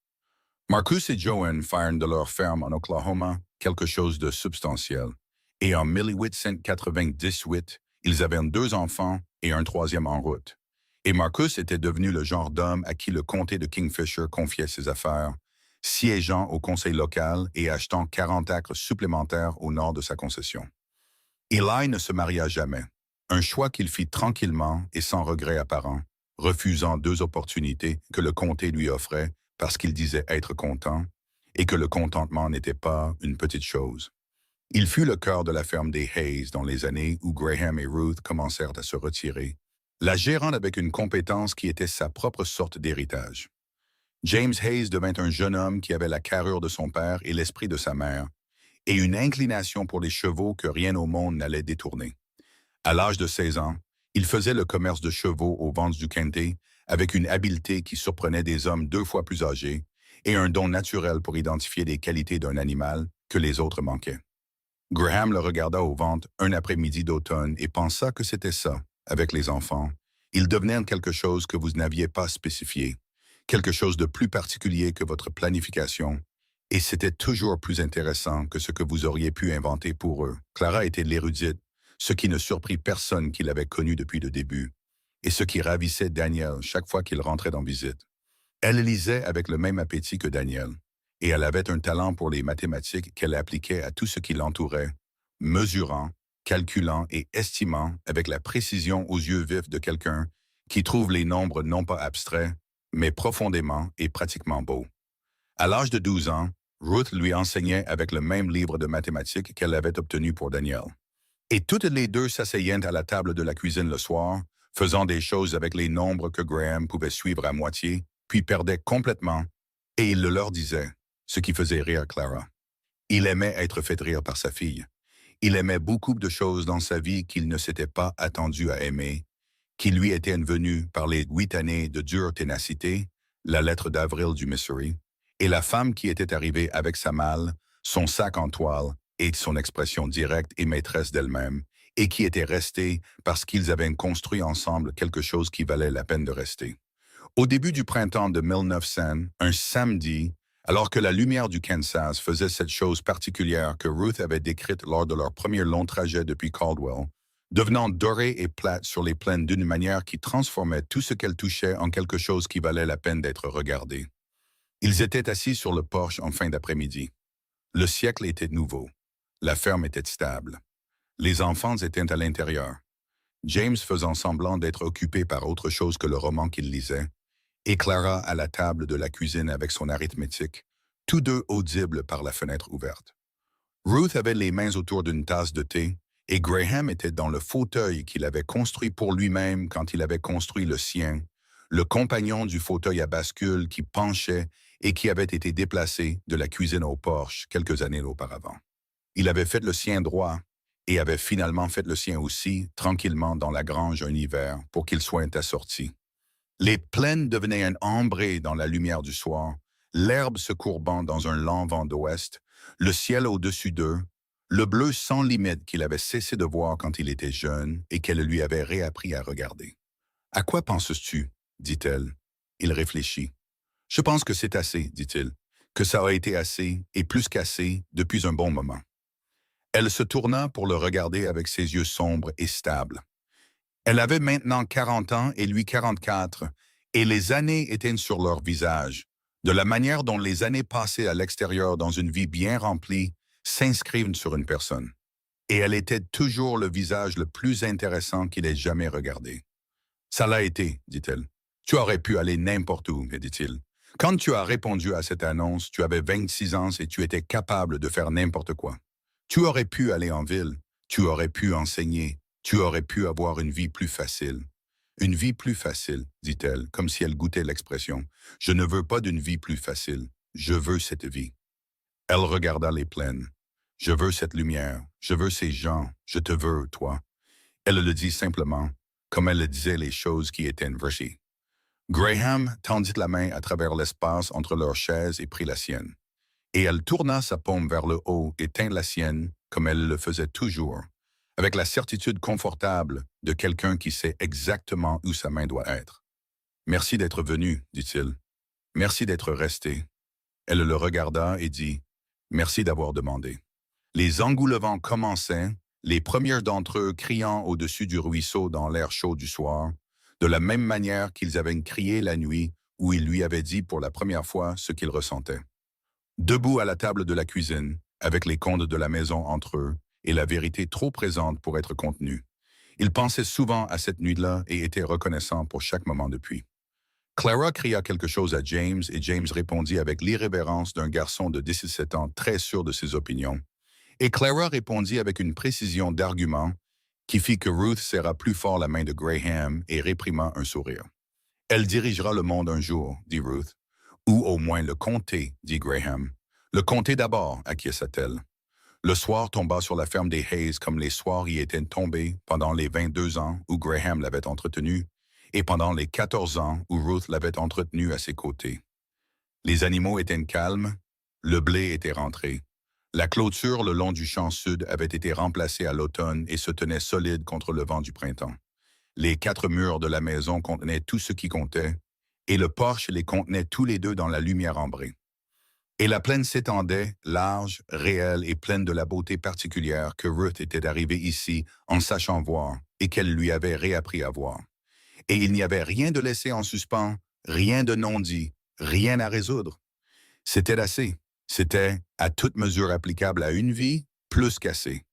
Marcus et Joanne firent de leur ferme en Oklahoma quelque chose de substantiel, et en 1898, ils avaient 2 enfants et un troisième en route. Et Marcus était devenu le genre d'homme à qui le comté de Kingfisher confiait ses affaires, siégeant au conseil local et achetant 40 acres supplémentaires au nord de sa concession. Eli ne se maria jamais, un choix qu'il fit tranquillement et sans regret apparent, refusant 2 opportunités que le comté lui offrait parce qu'il disait être content, et que le contentement n'était pas une petite chose. Il fut le cœur de la ferme des Hayes dans les années où Graham et Ruth commencèrent à se retirer, la gérant avec une compétence qui était sa propre sorte d'héritage. James Hayes devint un jeune homme qui avait la carrure de son père et l'esprit de sa mère, et une inclination pour les chevaux que rien au monde n'allait détourner. À l'âge de 16 ans, il faisait le commerce de chevaux aux ventes du Comté avec une habileté qui surprenait des hommes 2 fois plus âgés et un don naturel pour identifier les qualités d'un animal que les autres manquaient. Graham le regarda au ventre un après-midi d'automne et pensa que c'était ça, avec les enfants. Ils devenaient quelque chose que vous n'aviez pas spécifié, quelque chose de plus particulier que votre planification, et c'était toujours plus intéressant que ce que vous auriez pu inventer pour eux. Clara était l'érudite, ce qui ne surprit personne qui l'avait connue depuis le début, et ce qui ravissait Daniel chaque fois qu'il rentrait en visite. Elle lisait avec le même appétit que Daniel, et elle avait un talent pour les mathématiques qu'elle appliquait à tout ce qui l'entourait, mesurant, calculant et estimant avec la précision aux yeux vifs de quelqu'un qui trouve les nombres non pas abstraits, mais profondément et pratiquement beaux. À l'âge de 12 ans, Ruth lui enseignait avec le même livre de mathématiques qu'elle avait obtenu pour Daniel. Et toutes les deux s'asseyaient à la table de la cuisine le soir, faisant des choses avec les nombres que Graham pouvait suivre à moitié, puis perdait complètement, et il le leur disait, ce qui faisait rire Clara. Il aimait être fait rire par sa fille. Il aimait beaucoup de choses dans sa vie qu'il ne s'était pas attendu à aimer, qui lui étaient venues par les 8 années de dure ténacité, la lettre d'avril du Missouri, et la femme qui était arrivée avec sa malle, son sac en toile et son expression directe et maîtresse d'elle-même, et qui était restée parce qu'ils avaient construit ensemble quelque chose qui valait la peine de rester. Au début du printemps de 1900, un samedi, alors que la lumière du Kansas faisait cette chose particulière que Ruth avait décrite lors de leur premier long trajet depuis Caldwell, devenant dorée et plate sur les plaines d'une manière qui transformait tout ce qu'elle touchait en quelque chose qui valait la peine d'être regardé. Ils étaient assis sur le porche en fin d'après-midi. Le siècle était nouveau. La ferme était stable. Les enfants étaient à l'intérieur. James faisant semblant d'être occupé par autre chose que le roman qu'il lisait, et Clara à la table de la cuisine avec son arithmétique, tous deux audibles par la fenêtre ouverte. Ruth avait les mains autour d'une tasse de thé, et Graham était dans le fauteuil qu'il avait construit pour lui-même quand il avait construit le sien, le compagnon du fauteuil à bascule qui penchait et qui avait été déplacé de la cuisine au porche quelques années auparavant. Il avait fait le sien droit et avait finalement fait le sien aussi, tranquillement dans la grange un hiver, pour qu'il soit assorti. Les plaines devenaient ambrées dans la lumière du soir, l'herbe se courbant dans un lent vent d'ouest, le ciel au-dessus d'eux, le bleu sans limite qu'il avait cessé de voir quand il était jeune et qu'elle lui avait réappris à regarder. « À quoi penses-tu » dit-elle. Il réfléchit. « Je pense que c'est assez, dit-il, que ça a été assez, et plus qu'assez, depuis un bon moment. » Elle se tourna pour le regarder avec ses yeux sombres et stables. Elle avait maintenant 40 ans et lui 44, et les années étaient sur leur visage, de la manière dont les années passées à l'extérieur dans une vie bien remplie s'inscrivent sur une personne. Et elle était toujours le visage le plus intéressant qu'il ait jamais regardé. « Ça l'a été, dit-elle. Tu aurais pu aller n'importe où, me dit-il. Quand tu as répondu à cette annonce, tu avais 26 ans et tu étais capable de faire n'importe quoi. Tu aurais pu aller en ville, tu aurais pu enseigner, tu aurais pu avoir une vie plus facile. Une vie plus facile, dit-elle, comme si elle goûtait l'expression. Je ne veux pas d'une vie plus facile, je veux cette vie. Elle regarda les plaines. Je veux cette lumière, je veux ces gens, je te veux, toi. Elle le dit simplement, comme elle le disait les choses qui étaient vraies. Graham tendit la main à travers l'espace entre leurs chaises et prit la sienne. Et elle tourna sa paume vers le haut et tint la sienne, comme elle le faisait toujours, avec la certitude confortable de quelqu'un qui sait exactement où sa main doit être. « Merci d'être venu, dit-il. Merci d'être resté. » Elle le regarda et dit, « Merci d'avoir demandé. » Les engoulevents commençaient, les premiers d'entre eux criant au-dessus du ruisseau dans l'air chaud du soir, de la même manière qu'ils avaient crié la nuit où il lui avait dit pour la première fois ce qu'il ressentait. Debout à la table de la cuisine, avec les comptes de la maison entre eux, et la vérité trop présente pour être contenue. Il pensait souvent à cette nuit-là et était reconnaissant pour chaque moment depuis. Clara cria quelque chose à James et James répondit avec l'irrévérence d'un garçon de 17 ans très sûr de ses opinions. Et Clara répondit avec une précision d'argument qui fit que Ruth serra plus fort la main de Graham et réprima un sourire. « Elle dirigera le monde un jour, dit Ruth. Ou au moins le comté, dit Graham. Le comté d'abord, acquiesça-t-elle. Le soir tomba sur la ferme des Hayes comme les soirs y étaient tombés pendant les 22 ans où Graham l'avait entretenu, et pendant les 14 ans où Ruth l'avait entretenu à ses côtés. Les animaux étaient calmes, le blé était rentré. La clôture le long du champ sud avait été remplacée à l'automne et se tenait solide contre le vent du printemps. Les 4 murs de la maison contenaient tout ce qui comptait, et le porche les contenait tous les deux dans la lumière ambrée. Et la plaine s'étendait, large, réelle et pleine de la beauté particulière que Ruth était arrivée ici en sachant voir et qu'elle lui avait réappris à voir. Et il n'y avait rien de laissé en suspens, rien de non dit, rien à résoudre. C'était assez. C'était, à toute mesure applicable à une vie, plus qu'assez.